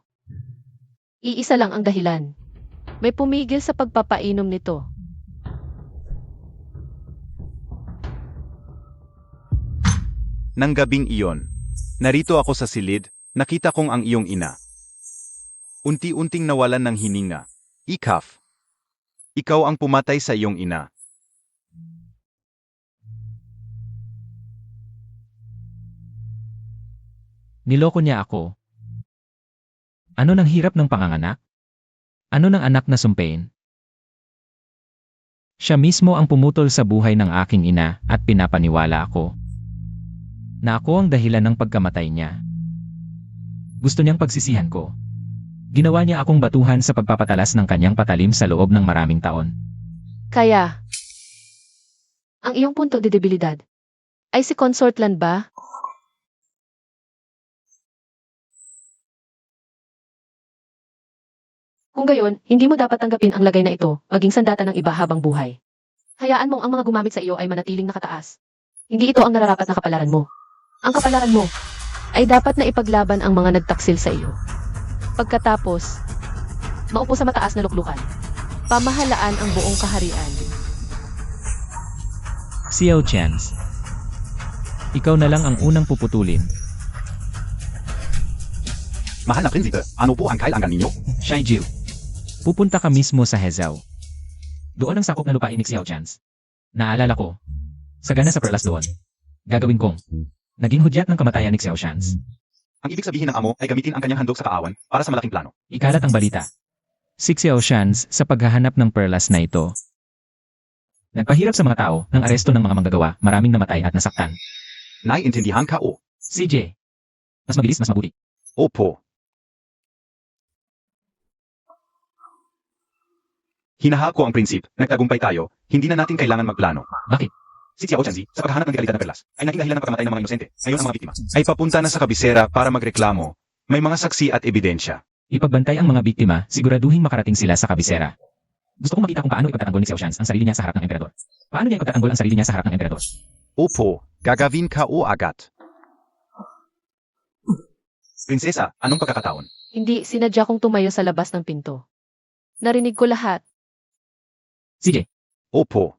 Iisa lang ang dahilan. May pumigil sa pagpapainom nito. Nang gabing iyon, narito ako sa silid, nakita kong ang iyong ina. Unti-unting nawalan ng hininga. Ikaf. Ikaw ang pumatay sa iyong ina. Niloko niya ako. Ano ng hirap ng panganganak? Ano ng anak na sumpein? Siya mismo ang pumutol sa buhay ng aking ina at pinapaniwala ako na ako ang dahilan ng pagkamatay niya. Gusto niyang pagsisihan ko. Ginawa niya akong batuhan sa pagpapatalas ng kanyang patalim sa loob ng maraming taon. Kaya, ang iyong punto de debilidad ay si Consort Lan ba? Kung gayon, hindi mo dapat tanggapin ang lagay na ito, maging sandata ng iba habang buhay. Hayaan mong ang mga gumamit sa iyo ay manatiling nakataas. Hindi ito ang nararapat na kapalaran mo. Ang kapalaran mo ay dapat na ipaglaban ang mga nagtaksil sa iyo. Pagkatapos, maupo sa mataas na luklukan. Pamahalaan ang buong kaharian. Xiao Chance. Ikaw na lang ang unang puputulin. Mahal na prinsipe, ano po ang kailangan ninyo? Shaiju. Pupunta ka mismo sa Hezhou. Doon ang sakop na lupain ni Xiao Chance. Naalala ko. Sagana sa perlas doon. Gagawin kong naging hudyat ng kamatayan ni Xiao Chance. Ang ibig sabihin ng amo ay gamitin ang kanyang handog sa kaawan para sa malaking plano. Ikalat ang balita. Si Xiao Chance sa paghahanap ng perlas na ito. Nagpahirap sa mga tao ng aresto ng mga manggagawa, maraming namatay at nasaktan. Naiintindihan ka o? CJ. Mas mabilis, mas mabuti. Opo. Hinahako ang prinsip, nagtagumpay tayo, hindi na natin kailangan magplano. Bakit? Si Xiao Chanzi, sa paghahanap ng dekalidad na perlas, ay naging dahilan ng pagkamatay ng mga inosente. Ngayon ang mga biktima. Ay papunta na sa kabisera para magreklamo. May mga saksi at ebidensya. Ipagbantay ang mga biktima, siguraduhin makarating sila sa kabisera. Gusto kong makita kung paano ipagtatanggol ni Xiao Chance ang sarili niya sa harap ng emperador. Paano niya ipagtatanggol ang sarili niya sa harap ng emperador? Opo, gagawin ka o agad. Prinsesa, anong pagkakataon? Hindi, sinadya kong tumayo sa labas ng pinto. Narinig ko lahat. CJ. Opo.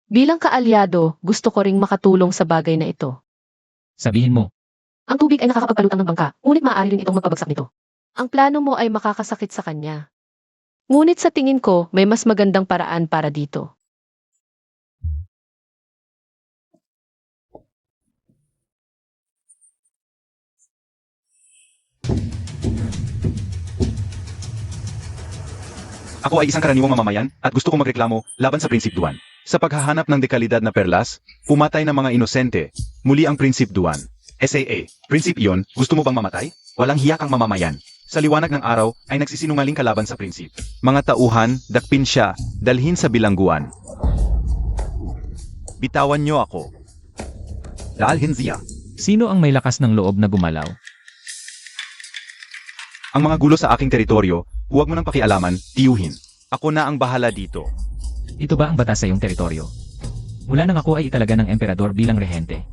Bilang kaalyado, gusto ko ring makatulong sa bagay na ito. Sabihin mo. Ang tubig ay nakakapagpalutang ng bangka, ngunit maaari rin itong magpabagsak nito. Ang plano mo ay makakasakit sa kanya. Ngunit sa tingin ko, may mas magandang paraan para dito. Ako ay isang karaniwang mamamayan at gusto kong magreklamo laban sa Prinsip Duan. Sa paghahanap ng dekalidad na perlas, pumatay ng mga inosente. Muli ang Prinsip Duan. SAA, prinsip iyon, gusto mo bang mamatay? Walang hiya kang mamamayan. Sa liwanag ng araw ay nagsisinungaling ka laban sa prinsip. Mga tauhan, dakpin siya, dalhin sa bilangguan. Bitawan niyo ako. Dalhin siya. Sino ang may lakas ng loob na gumalaw? Ang mga gulo sa aking teritoryo, huwag mo nang pakialaman, tiyuhin. Ako na ang bahala dito. Ito ba ang batas sa iyong teritoryo? Mula nang ako ay italaga ng emperador bilang rehente,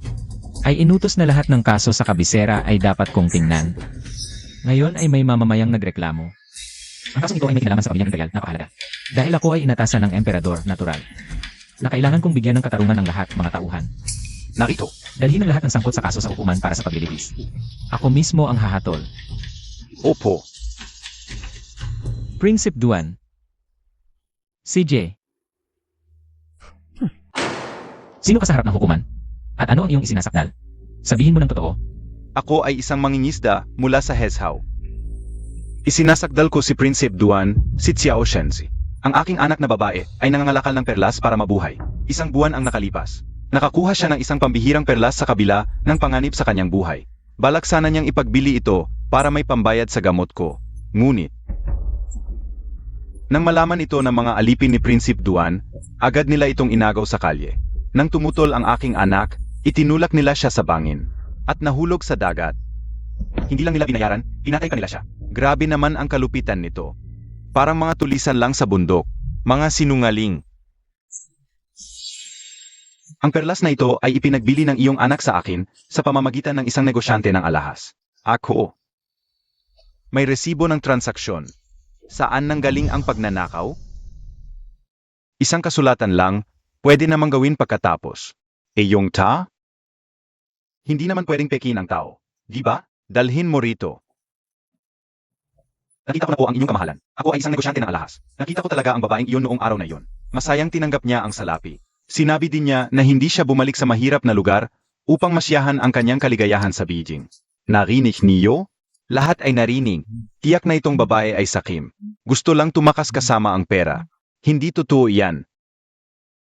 ay inutos na lahat ng kaso sa kabisera ay dapat kong tingnan. Ngayon ay may mamamayang nagreklamo. Ang kasong ito ay may kinalaman sa pamilyang imperial, napakahalaga. Dahil ako ay inatasan ng emperador, natural, na kailangan kong bigyan ng katarungan ng lahat, mga tauhan. Narito. Dalhin ang lahat ng sangkot sa kaso sa hukuman para sa paglilitis. Ako mismo ang hahatol. Opo. Prinsip Duan. CJ. Sino ka sa harap ng hukuman? At ano ang iyong isinasakdal? Sabihin mo ng totoo. Ako ay isang mangingisda mula sa Hezhou. Isinasakdal ko si Prinsip Duan, si Xiao Shenzi. Ang aking anak na babae ay nangangalakal ng perlas para mabuhay. Isang buwan ang nakalipas. Nakakuha siya ng isang pambihirang perlas sa kabila ng panganib sa kanyang buhay. Balak sana niyang ipagbili ito para may pambayad sa gamot ko. Ngunit, nang malaman ito ng mga alipin ni Prinsip Duan, agad nila itong inagaw sa kalye. Nang tumutol ang aking anak, itinulak nila siya sa bangin at nahulog sa dagat. Hindi lang nila binayaran, pinatay pa nila siya. Grabe naman ang kalupitan nito. Parang mga tulisan lang sa bundok, mga sinungaling. Ang perlas na ito ay ipinagbili ng iyong anak sa akin sa pamamagitan ng isang negosyante ng alahas. Ako. May resibo ng transaksyon. Saan nanggaling ang pagnanakaw? Isang kasulatan lang, pwede namang gawin pagkatapos. Yung ta? Hindi naman pwedeng pekin ang tao. Di ba? Dalhin mo rito. Nakita ko na po ang inyong kamahalan. Ako ay isang negosyante ng alahas. Nakita ko talaga ang babaeng iyon noong araw na iyon. Masayang tinanggap niya ang salapi. Sinabi din niya na hindi siya bumalik sa mahirap na lugar upang masyahan ang kanyang kaligayahan sa Beijing. Narinig niyo? Lahat ay narinig. Tiyak na itong babae ay sakim. Gusto lang tumakas kasama ang pera. Hindi totoo iyan.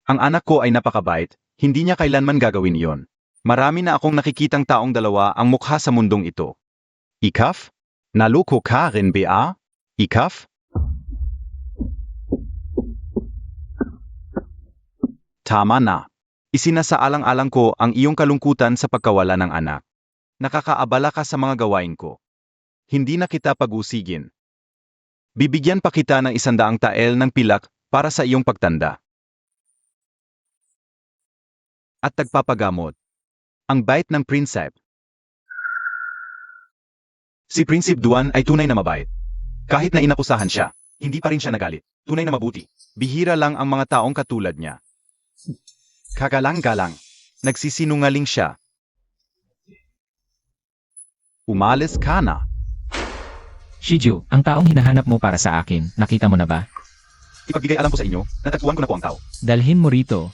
Ang anak ko ay napakabait, hindi niya kailanman gagawin iyon. Marami na akong nakikitang taong dalawa ang mukha sa mundong ito. Ikaf? Naloko ka rin ba? Ikaf? Tama na. Isinasaalang-alang ko ang iyong kalungkutan sa pagkawala ng anak. Nakakaabala ka sa mga gawain ko. Hindi na kita pag-usigin. Bibigyan pa kita ng 100 tael ng pilak para sa iyong pagtanda. At tagpapagamot. Ang bait ng prinsip. Si Prinsip Duan ay tunay na mabait. Kahit na inakusahan siya, hindi pa rin siya nagalit. Tunay na mabuti. Bihira lang ang mga taong katulad niya. Kagalang-galang. Nagsisinungaling siya. Umalis ka na. Shiju, ang taong hinahanap mo para sa akin, nakita mo na ba? Ipagbigay alam ko sa inyo, natagpuan ko na po ang tao. Dalhin mo rito.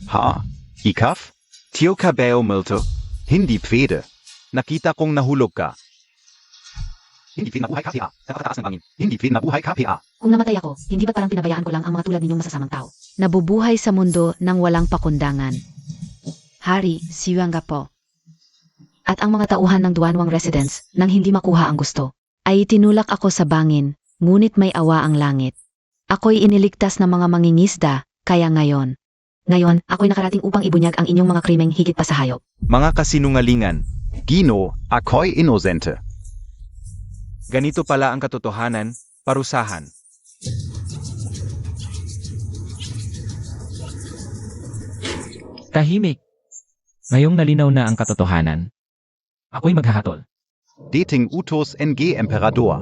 Ha? Ikaf? Tio Cabello Milto? Hindi pwede. Nakita kong nahulog ka. Hindi pwede nabuhay KPA. Napakataas ng bangin. Hindi pwede nabuhay KPA. Kung namatay ako, hindi ba't parang pinabayaan ko lang ang mga tulad ninyong masasamang tao? Nabubuhay sa mundo ng walang pakundangan. Hari, siwanga po. At ang mga tauhan ng Duanwang Residence, nang hindi makuha ang gusto, Ay tinulak ako sa bangin, ngunit may awa ang langit. Ako'y iniligtas ng mga mangingisda, kaya ngayon. ngayon, ako'y nakarating upang ibunyag ang inyong mga krimeng higit pa sa hayop. Mga kasinungalingan. Gino, ako'y inosente. Ganito pala ang katotohanan, parusahan. Tahimik. Ngayong nalinaw na ang katotohanan, ako'y maghahatol. Dating utos ng emperador.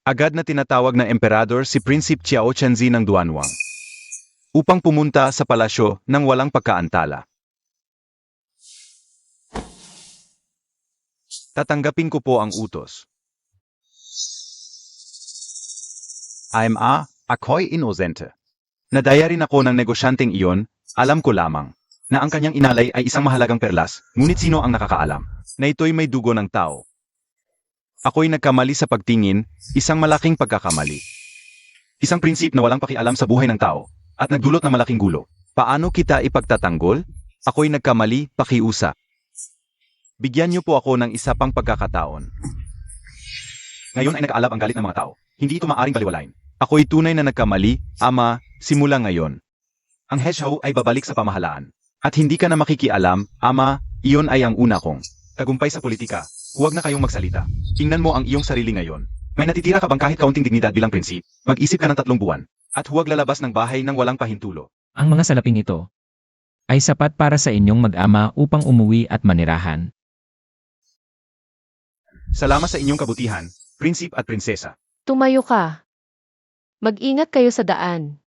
Agad na tinatawag ng emperador si Prinsip Chiao Chenzi ng Duanwang upang pumunta sa palasyo ng walang pagkaantala. Tatanggapin ko po ang utos. Ako'y inosente. Nadaya rin ako ng negosyanteng iyon, alam ko lamang na ang kanyang inalay ay isang mahalagang perlas, ngunit sino ang nakakaalam na ito'y may dugo ng tao. Ako'y nagkamali sa pagtingin, isang malaking pagkakamali. Isang prinsip na walang pakialam sa buhay ng tao, at nagdulot ng malaking gulo. Paano kita ipagtatanggol? Ako'y nagkamali, pakiusap. Bigyan niyo po ako ng isa pang pagkakataon. Ngayon ay nag-aalab ang galit ng mga tao. Hindi ito maaring baliwalain. Ako'y tunay na nagkamali, Ama, simula ngayon. Ang Heshao ay babalik sa pamahalaan. At hindi ka na makikialam, Ama, iyon ay ang una kong. Tagumpay sa politika. Huwag na kayong magsalita. Tingnan mo ang iyong sarili ngayon. May natitira ka bang kahit kaunting dignidad bilang prinsip? Mag-isip ka ng 3 buwan. At huwag lalabas ng bahay ng walang pahintulo. Ang mga salaping ito ay sapat para sa inyong mag-ama upang umuwi at manirahan. Salamat sa inyong kabutihan, prinsip at prinsesa. Tumayo ka. Mag-ingat kayo sa daan.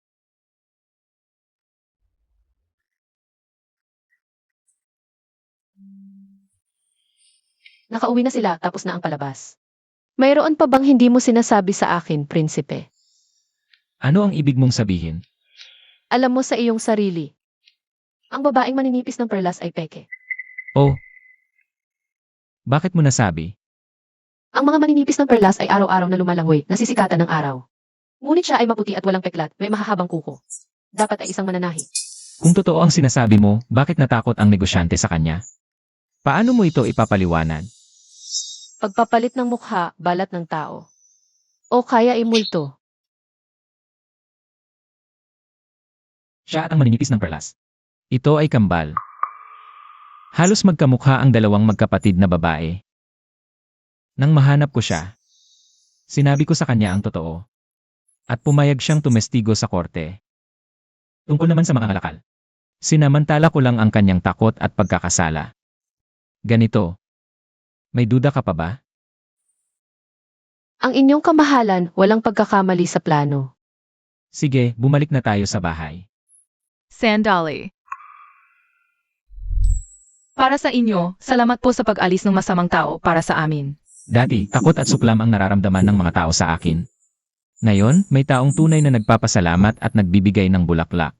Nakauwi na sila tapos na ang palabas. Mayroon pa bang hindi mo sinasabi sa akin, prinsipe? Ano ang ibig mong sabihin? Alam mo sa iyong sarili. Ang babaeng maninipis ng perlas ay peke. Oh. Bakit mo nasabi? Ang mga maninipis ng perlas ay araw-araw na lumalangoy, nasisikatan ng araw. Ngunit siya ay maputi at walang peklat, may mahahabang kuko. Dapat ay isang mananahi. Kung totoo ang sinasabi mo, bakit natakot ang negosyante sa kanya? Paano mo ito ipapaliwanag? Pagpapalit ng mukha, balat ng tao. O kaya imulto. Siya at ang maninipis ng perlas. Ito ay kambal. Halos magkamukha ang dalawang magkapatid na babae. Nang mahanap ko siya, sinabi ko sa kanya ang totoo. At pumayag siyang tumestigo sa korte. Tungkol naman sa mga ngalakal. Sinamantala ko lang ang kanyang takot at pagkakasala. Ganito. May duda ka pa ba? Ang inyong kamahalan, walang pagkakamali sa plano. Sige, bumalik na tayo sa bahay. Sandali. Para sa inyo, salamat po sa pag-alis ng masamang tao para sa amin. Dati, takot at suklam ang nararamdaman ng mga tao sa akin. Ngayon, may taong tunay na nagpapasalamat at nagbibigay ng bulaklak.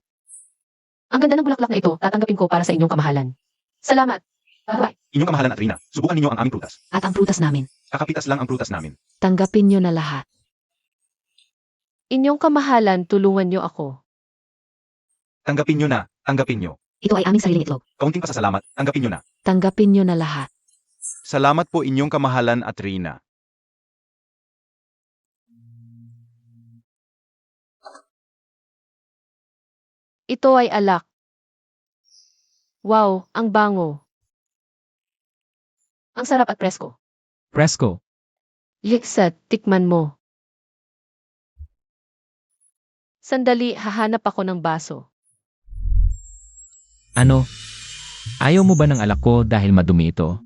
Ang ganda ng bulaklak na ito, tatanggapin ko para sa inyong kamahalan. Salamat. Bye-bye. Inyong kamahalan at Rina, subukan ninyo ang aming prutas. At ang prutas namin. Kakapitas lang ang prutas namin. Tanggapin niyo na lahat. Inyong kamahalan, tulungan niyo ako. Tanggapin nyo na, tanggapin nyo. Ito ay aming sariling itlog. Kaunting pasasalamat, tanggapin nyo na. Tanggapin niyo na lahat. Salamat po inyong kamahalan at Rina. Ito ay alak. Wow, ang bango. Ang sarap at presko. Presko. Yikset, tikman mo. Sandali, hahanap ako ng baso. Ano? Ayaw mo ba ng alak ko dahil madumi ito?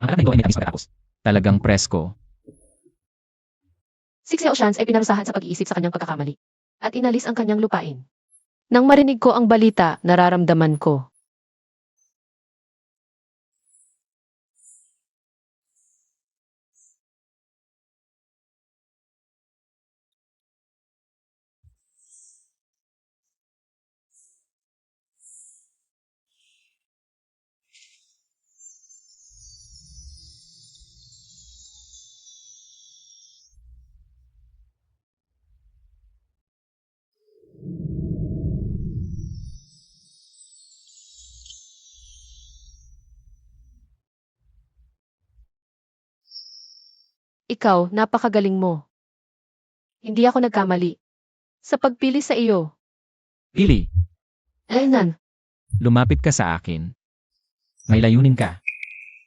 Ang alak na ito ay may tamis pagkatapos. Talagang presko. Si Xiao Shans ay pinarusahan sa pag-iisip sa kanyang pagkakamali. At inalis ang kanyang lupain. Nang marinig ko ang balita, nararamdaman ko. Ikaw, napakagaling mo. Hindi ako nagkamali. Sa pagpili sa iyo. Pili, Aynan, lumapit ka sa akin. May layunin ka.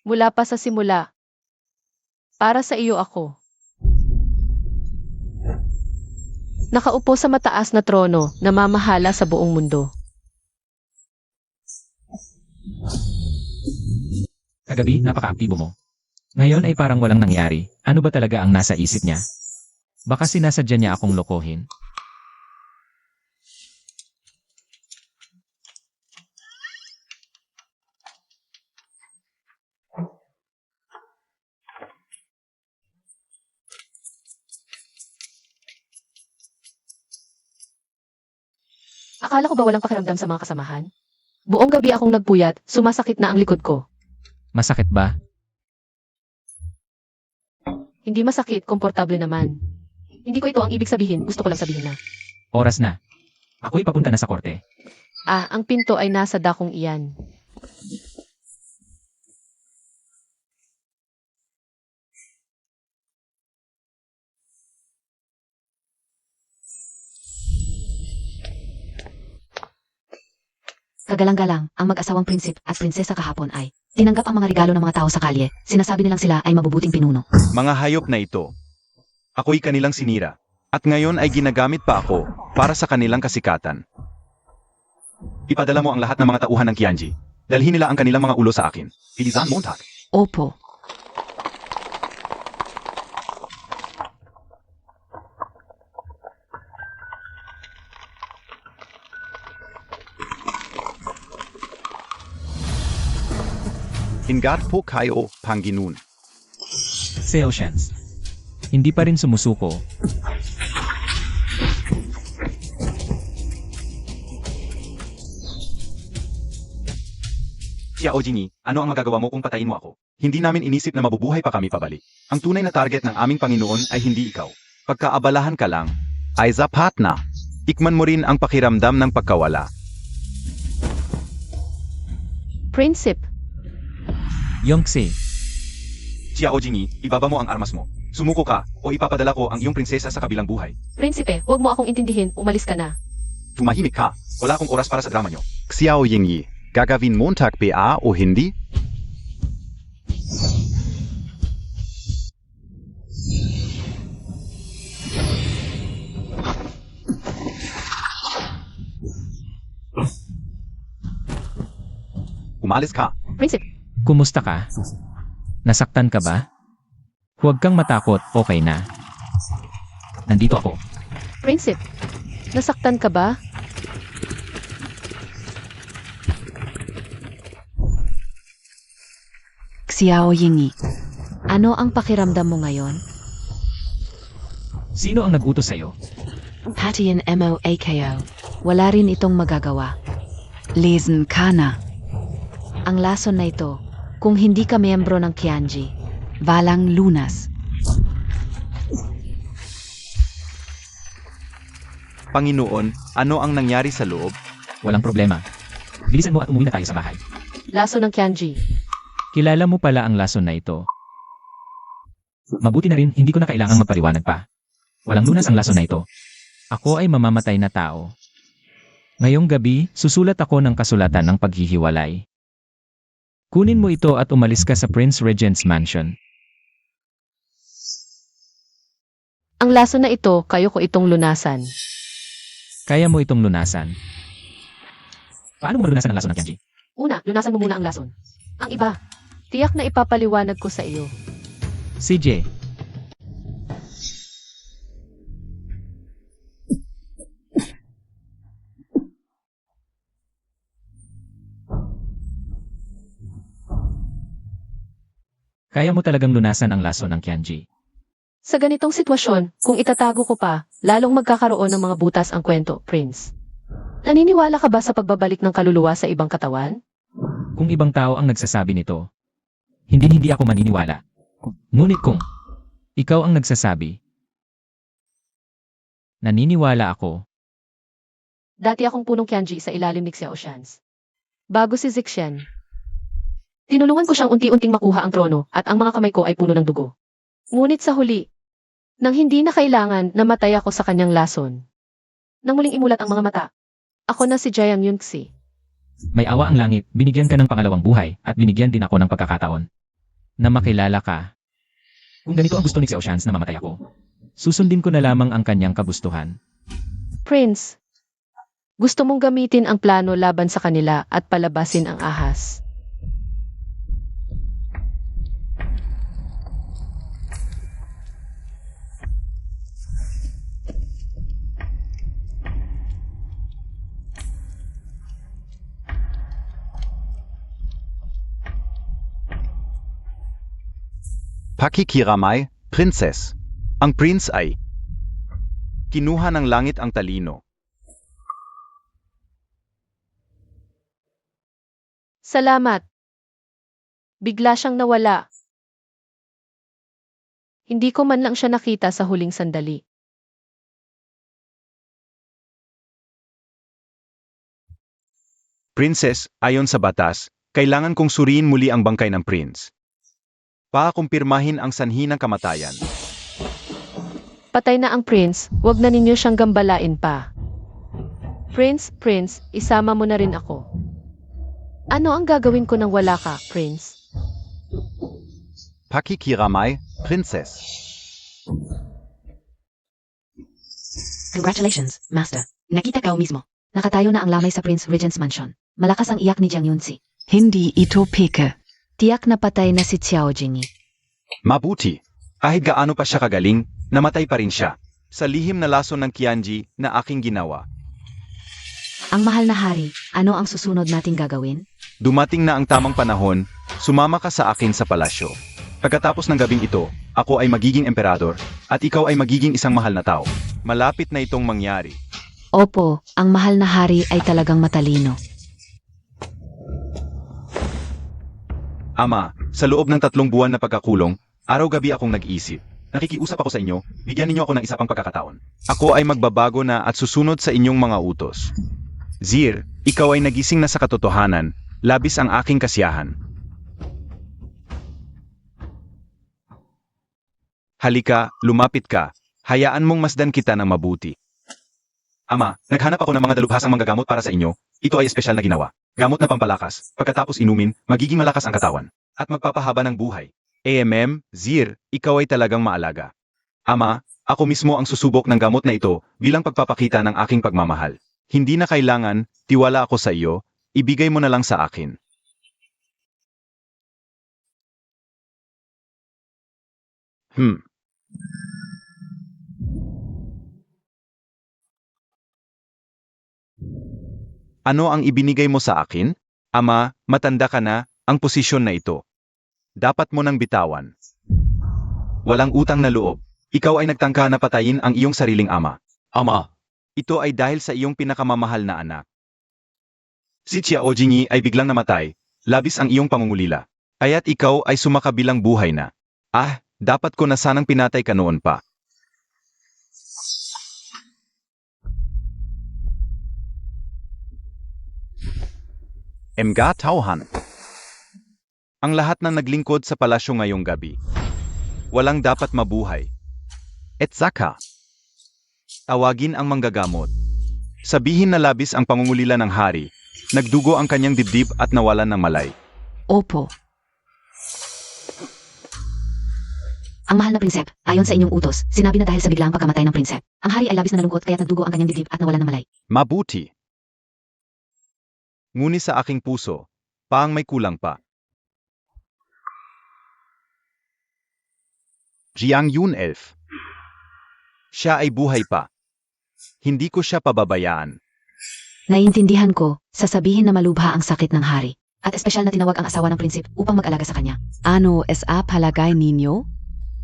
mula pa sa simula. Para sa iyo ako. Nakaupo sa mataas na trono, namamahala sa buong mundo. Kagabi, napaka-aktibo mo. Ngayon ay parang walang nangyari. Ano ba talaga ang nasa isip niya? Baka sinasadya niya akong lokohin. Akala ko ba walang pakiramdam sa mga kasamahan? Buong gabi akong nagpuyat, sumasakit na ang likod ko. Masakit ba? Hindi masakit, komportable naman. Hindi ko ito ang ibig sabihin, gusto ko lang sabihin na. Oras na. Ako'y papunta na sa korte. Ah, ang pinto ay nasa dakong iyan. Kagalang-galang, ang mag-asawang prinsip at prinsesa kahapon ay tinanggap ang mga regalo ng mga tao sa kalye. Sinasabi nilang sila ay mabubuting pinuno. Mga hayop na ito. Ako'y kanilang sinira. At ngayon ay ginagamit pa ako para sa kanilang kasikatan. Ipadala mo ang lahat ng mga tauhan ng Qianji. Dalhin nila ang kanilang mga ulo sa akin. Bilisan, Montag. Opo. Ingat po kayo, Panginoon. Xiao Shans. Hindi pa rin sumusuko. Xiao Jingyi, ano ang magagawa mo kung patayin mo ako? Hindi namin inisip na mabubuhay pa kami pabalik. Ang tunay na target ng aming Panginoon ay hindi ikaw. Pagkaabalahan ka lang, ay sapat na. Tikman mo rin ang pakiramdam ng pagkawala. Prinsip, Yongxi. Xiao Jingyi, ibaba mo ang armas mo. Sumuko ka, o ipapadala ko ang iyong prinsesa sa kabilang buhay. prinsipe, huwag mo akong intindihin, umalis ka na. Tumahimik ka. Wala akong oras para sa drama nyo. Xiao Yingyi, gagawin Montag PA o hindi? Umalis ka. Prinsip, Kumusta ka? Nasaktan ka ba? Huwag kang matakot, okay na. Nandito ako. prinsip, nasaktan ka ba? Xiao Yingyi, ano ang pakiramdam mo ngayon? Sino ang nag-utos sa'yo? Patty and MOAKO. Wala rin itong magagawa. Lesen ka na. Ang lason na ito, kung hindi ka miyembro ng Qianji, walang lunas. Panginoon, ano ang nangyari sa loob? Walang problema. Bilisan mo at umuwi na tayo sa bahay. Laso ng Qianji. Kilala mo pala ang lason na ito. Mabuti na rin, hindi ko na kailangang magpaliwanag pa. Walang lunas ang lason na ito. Ako ay mamamatay na tao. Ngayong gabi, susulat ako ng kasulatan ng paghihiwalay. Kunin mo ito at umalis ka sa Prince Regent's Mansion. Ang lason na ito, kayo ko itong lunasan. Kaya mo itong lunasan. Paano mo malunasan ang lason ng Kianji? Una, lunasan mo muna ang lason. Ang iba, tiyak na ipapaliwanag ko sa iyo. CJ. Kaya mo talagang lunasan ang lason ng Kianji. Sa ganitong sitwasyon, kung itatago ko pa, lalong magkakaroon ng mga butas ang kwento, Prince. Naniniwala ka ba sa pagbabalik ng kaluluwa sa ibang katawan? Kung ibang tao ang nagsasabi nito, hindi ako maniniwala. Ngunit kung ikaw ang nagsasabi, naniniwala ako. Dati akong punong Kianji sa ilalim ni Xiao Shans. Bago si Zixian. Tinulungan ko siyang unti-unting makuha ang trono at ang mga kamay ko ay puno ng dugo. Ngunit sa huli, nang hindi na kailangan, namatay ako sa kanyang lason. Nang muling imulat ang mga mata, ako na si Jiang Yunxi. May awa ang langit, binigyan ka ng pangalawang buhay at binigyan din ako ng pagkakataon na makilala ka. Kung ganito ang gusto ni Xiao Shans na mamatay ako, susundin ko na lamang ang kanyang kagustuhan. Prince, gusto mong gamitin ang plano laban sa kanila at palabasin ang ahas. Pakikiramay, Princess. Ang prince ay kinuha ng langit ang talino. Salamat. Bigla siyang nawala. Hindi ko man lang siya nakita sa huling sandali. Princess, ayon sa batas, kailangan kong suriin muli ang bangkay ng prince. Pakumpirmahin ang sanhi ng kamatayan. Patay na ang prince, wag na ninyo siyang gambalain pa. Prince, isama mo na rin ako. Ano ang gagawin ko nang wala ka, Prince? Pakikiramay, Princess. Congratulations, Master. Nakita ka mismo. Nakatayo na ang lamay sa Prince Regent's Mansion. Malakas ang iyak ni Jiang Yunxi. Hindi ito peke. Tiyak na patay na si Xiao Jingyi. Mabuti. Kahit gaano pa siya kagaling, namatay pa rin siya. Sa lihim na lason ng Kianji na aking ginawa. Ang mahal na hari, ano ang susunod nating gagawin? Dumating na ang tamang panahon, sumama ka sa akin sa palasyo. Pagkatapos ng gabing ito, ako ay magiging emperador, at ikaw ay magiging isang mahal na tao. Malapit na itong mangyari. Opo, ang mahal na hari ay talagang matalino. Ama, sa loob ng 3 buwan na pagkakulong, araw-gabi akong nag-iisip. Nakikiusap ako sa inyo, bigyan ninyo ako ng isa pang pagkakataon. Ako ay magbabago na at susunod sa inyong mga utos. Zir, ikaw ay nagising na sa katotohanan, labis ang aking kasiyahan. Halika, lumapit ka, hayaan mong masdan kita ng mabuti. Ama, naghanap ako ng mga dalubhasang manggagamot para sa inyo, ito ay espesyal na ginawa. Gamot na pampalakas, pagkatapos inumin, magiging malakas ang katawan, at magpapahaba ng buhay. Zir, ikaw ay talagang maalaga. Ama, ako mismo ang susubok ng gamot na ito bilang pagpapakita ng aking pagmamahal. Hindi na kailangan, tiwala ako sa iyo, ibigay mo na lang sa akin. Ano ang ibinigay mo sa akin? Ama, matanda ka na, ang posisyon na ito. Dapat mo nang bitawan. Walang utang na loob. Ikaw ay nagtangka na patayin ang iyong sariling ama. Ama, ito ay dahil sa iyong pinakamamahal na anak. Si Xiao Jingyi ay biglang namatay, labis ang iyong pangungulila. Kaya't ikaw ay sumakabilang buhay na. Dapat ko na sanang pinatay ka noon pa. Mga tauhan. Ang lahat ng naglingkod sa palasyo ngayong gabi. walang dapat mabuhay. Et Zaka. Tawagin ang manggagamot. Sabihin na labis ang pangungulila ng hari. Nagdugo ang kanyang dibdib at nawalan ng malay. Opo. Ang mahal na prinsep, ayon sa inyong utos, sinabi na dahil sa biglaang pagkamatay ng prinsep, ang hari ay labis na nalungkot kaya't nagdugo ang kanyang dibdib at nawalan ng malay. Mabuti. Ngunit sa aking puso, paang may kulang pa. Jiang Yun Elf. Siya ay buhay pa. Hindi ko siya pababayaan. Naiintindihan ko, sasabihin na malubha ang sakit ng hari, at espesyal na tinawag ang asawa ng prinsip upang mag-alaga sa kanya. Ano sa palagay ninyo?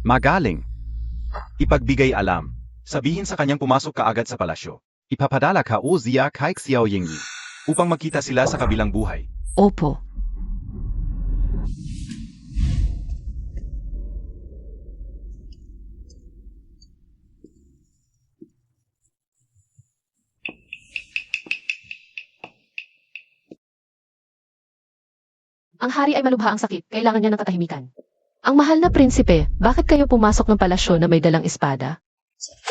Magaling. Ipagbigay alam. Sabihin sa kanyang pumasok kaagad sa palasyo. Ipapadala ka o Zia kay Xiao Yingyi upang magkita sila sa kabilang buhay. Opo. Ang hari ay malubha ang sakit, kailangan niya ng katahimikan. Ang mahal na prinsipe, bakit kayo pumasok ng palasyo na may dalang espada?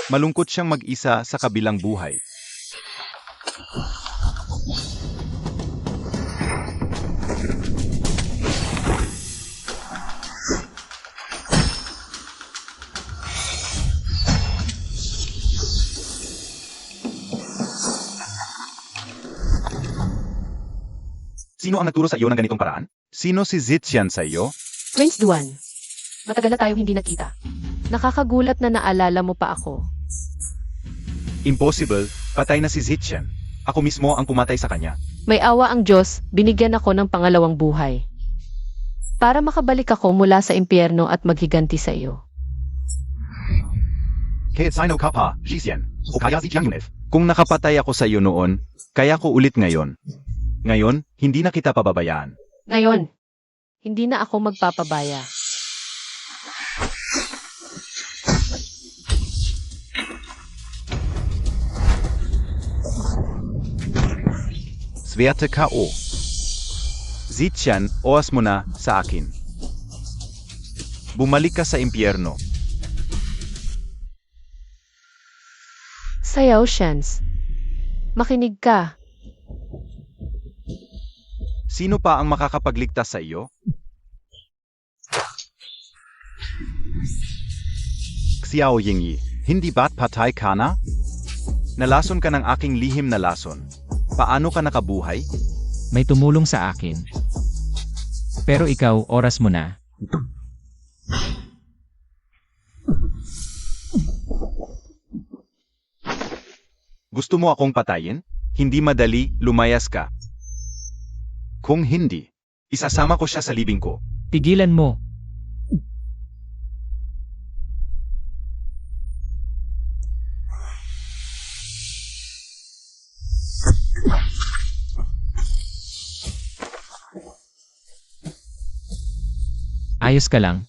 Malungkot siyang mag-isa sa kabilang buhay. Sino ang nagturo sa iyo ng ganitong paraan? Sino si Zixian sa iyo? Prince Duan, matagal na tayong hindi nakita. Nakakagulat na naalala mo pa ako. Impossible, patay na si Zixian. Ako mismo ang pumatay sa kanya. May awa ang Diyos, binigyan ako ng pangalawang buhay. Para makabalik ako mula sa impyerno at maghiganti sa iyo. Kahit sino ka pa, Jixian, o kaya si Jiang Yunef. Kung nakapatay ako sa iyo noon, kaya ko ulit ngayon. Ngayon, hindi na kita pababayaan. Ngayon, hindi na ako magpapabaya. Swerte K.O. Zixian, oas mo na sa akin. Bumalik ka sa impyerno. Sayaw, Shans. Makinig ka. Sino pa ang makakapagligtas sa iyo? Xiao Yingyi, hindi ba't patay ka na? Nalason ka ng aking lihim na lason. Paano ka nakabuhay? May tumulong sa akin. Pero ikaw, oras mo na. Gusto mo akong patayin? Hindi madali, lumayas ka. Kung hindi, Isasama ko siya sa libing ko. Tigilan mo. Ayos ka lang.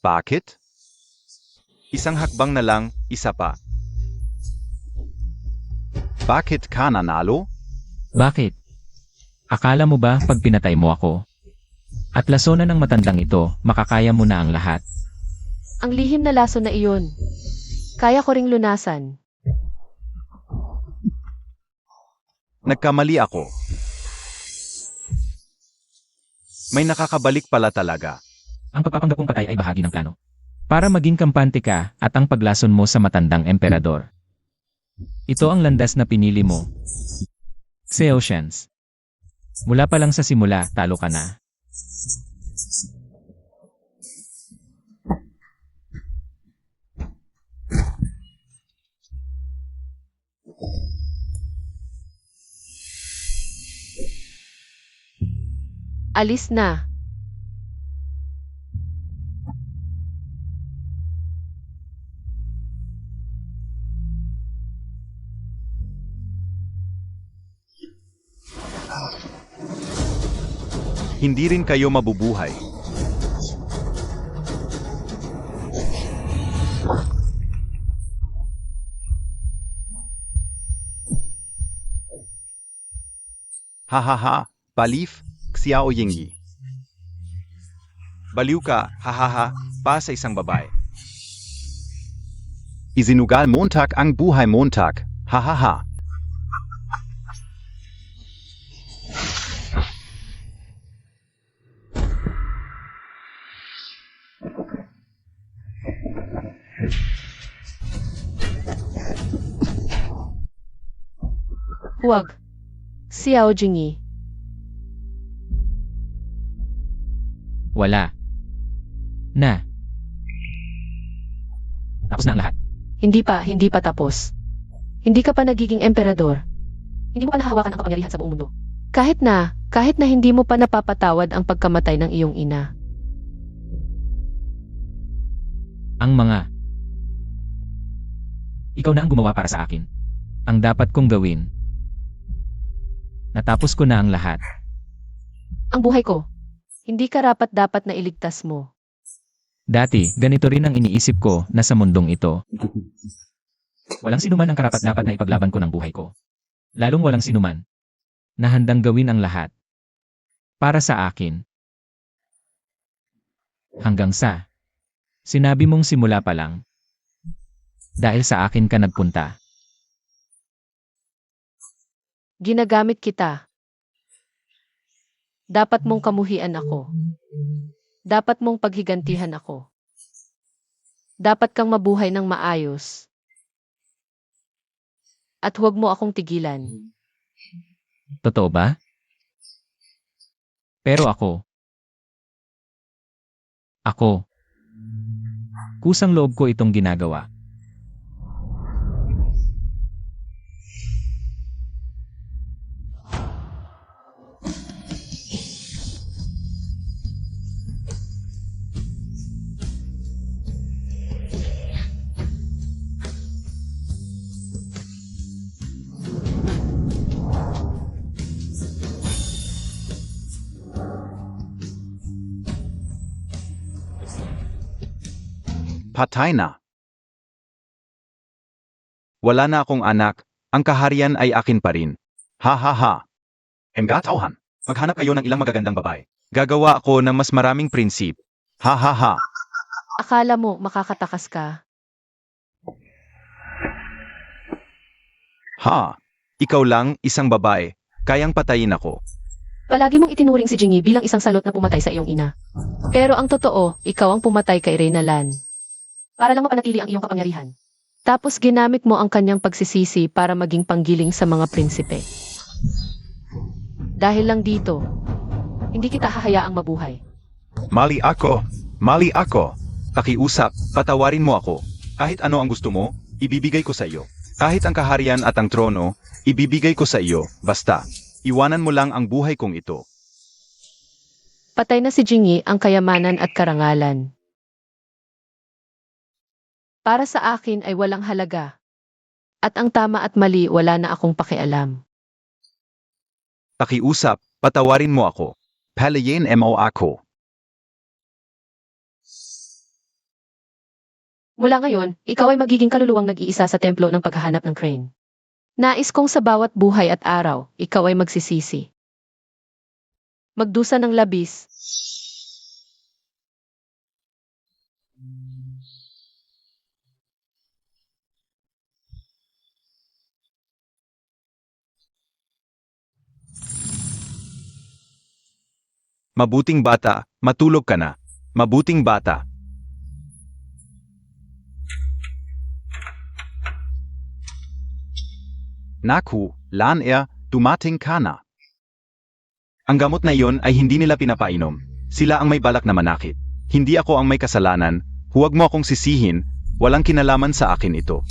bakit? Isang hakbang na lang, isa pa. Bakit ka nanalo? Bakit? Akala mo ba pag pinatay mo ako? At lasonan ng matandang ito, makakaya mo na ang lahat. Ang lihim na laso na iyon. Kaya ko ring lunasan. Nagkamali ako. May nakakabalik pala talaga. Ang pagpapanggap kong patay ay bahagi ng plano. Para maging kampante ka at ang paglason mo sa matandang emperador. Ito ang landas na pinili mo. Seotians. Mula pa lang sa simula, talo ka na. Alis na. Hindi rin kayo mabubuhay. Hahaha, Palif, Xiao Yingyi. Baliw ka, hahaha, pa sa isang babae. Isinugal Montag ang buhay Montag. Hahaha. Huwag. Xiao Jingyi. Wala. Na. Tapos na ang lahat. Hindi pa tapos. Hindi ka pa nagiging emperador. Hindi mo pa nahahawakan ang kapangyarihan sa buong mundo. Kahit na hindi mo pa napapatawad ang pagkamatay ng iyong ina. Ang mga. Ikaw na ang gumawa para sa akin. Ang dapat kong gawin. Natapos ko na ang lahat. Ang buhay ko. Hindi karapat-dapat na iligtas mo. Dati, ganito rin ang iniisip ko na sa mundong ito. Walang sinuman ang karapat-dapat na ipaglaban ko ng buhay ko. Lalong walang sinuman na handang gawin ang lahat para sa akin. Hanggang sa sinabi mong simula pa lang, dahil sa akin ka nagpunta. Ginagamit kita. Dapat mong kamuhian ako. Dapat mong paghigantihan ako. Dapat kang mabuhay ng maayos. At huwag mo akong tigilan. Totoo ba? Pero ako, kusang loob ko itong ginagawa. Patay na. Wala na akong anak, ang kaharian ay akin pa rin. Hahaha. Mga tauhan. Maghanap kayo ng ilang magagandang babae. Gagawa ako ng mas maraming prinsip. Hahaha. Akala mo makakatakas ka. Ha. Ikaw lang, isang babae. Kayang patayin ako. Palagi mong itinuring si Jingyi bilang isang salot na pumatay sa iyong ina. Pero ang totoo, ikaw ang pumatay kay Reyna Lan. Para lang mapanatili ang iyong kapangyarihan. Tapos ginamit mo ang kanyang pagsisisi para maging panggiling sa mga prinsipe. Dahil lang dito, hindi kita hahayaang mabuhay. Mali ako. Mali ako. Pakiusap, patawarin mo ako. Kahit ano ang gusto mo, ibibigay ko sa iyo. Kahit ang kaharian at ang trono, ibibigay ko sa iyo. Basta, iwanan mo lang ang buhay kong ito. Patay na si Jingyi ang kayamanan at karangalan. Para sa akin ay walang halaga. At ang tama at mali wala na akong pakialam. Pakiusap, patawarin mo ako. Palayin mo ako. Mula ngayon, ikaw ay magiging kaluluwang nag-iisa sa templo ng paghahanap ng crane. Nais kong sa bawat buhay at araw, ikaw ay magsisisi. Magdusa ng labis. Mabuting bata, matulog ka na. Mabuting bata. Naku, dumating ka na. Ang gamot na iyon ay hindi nila pinapainom. Sila ang may balak na manakit. Hindi ako ang may kasalanan. Huwag mo akong sisihin. Walang kinalaman sa akin ito.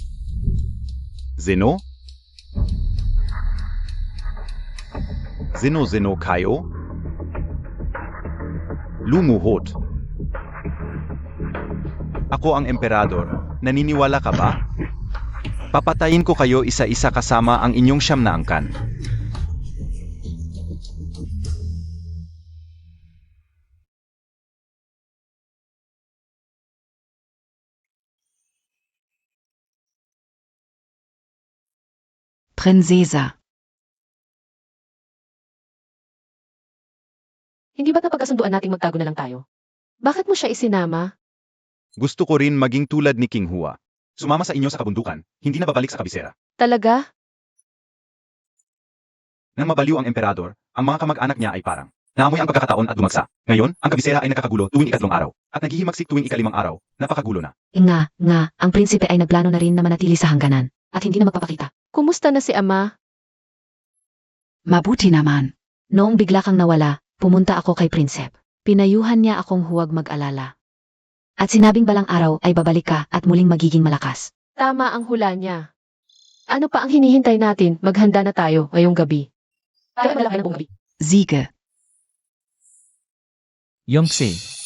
Zeno? Zeno kayo? Lumuhod. Ako ang emperador. Naniniwala ka ba? Papatayin ko kayo isa-isa kasama ang inyong siyam na angkan. Prinsesa. Hindi ba't napagkasunduan nating magtago na lang tayo? Bakit mo siya isinama? Gusto ko rin maging tulad ni King Hua. Sumama sa inyo sa kabundukan, hindi na babalik sa kabisera. Talaga? Nang mabaliw ang emperador, ang mga kamag-anak niya ay parang naamoy ang pagkakataon at dumagsa. Ngayon, ang kabisera ay nakakagulo tuwing ikatlong araw, at naghihimagsik tuwing ikalimang araw. Napakagulo na. Nga, ang prinsipe ay nagplano na rin na manatili sa hangganan, at hindi na magpapakita. Kumusta na si ama? Mabuti naman. Noong bigla kang nawala, pumunta ako kay Prinsep. Pinayuhan niya akong huwag mag-alala. At sinabing balang araw ay babalik ka at muling magiging malakas. Tama ang hula niya. Ano pa ang hinihintay natin? Maghanda na tayo ngayong gabi. Kaya malaki na pong gabi. Siege. Yongtse.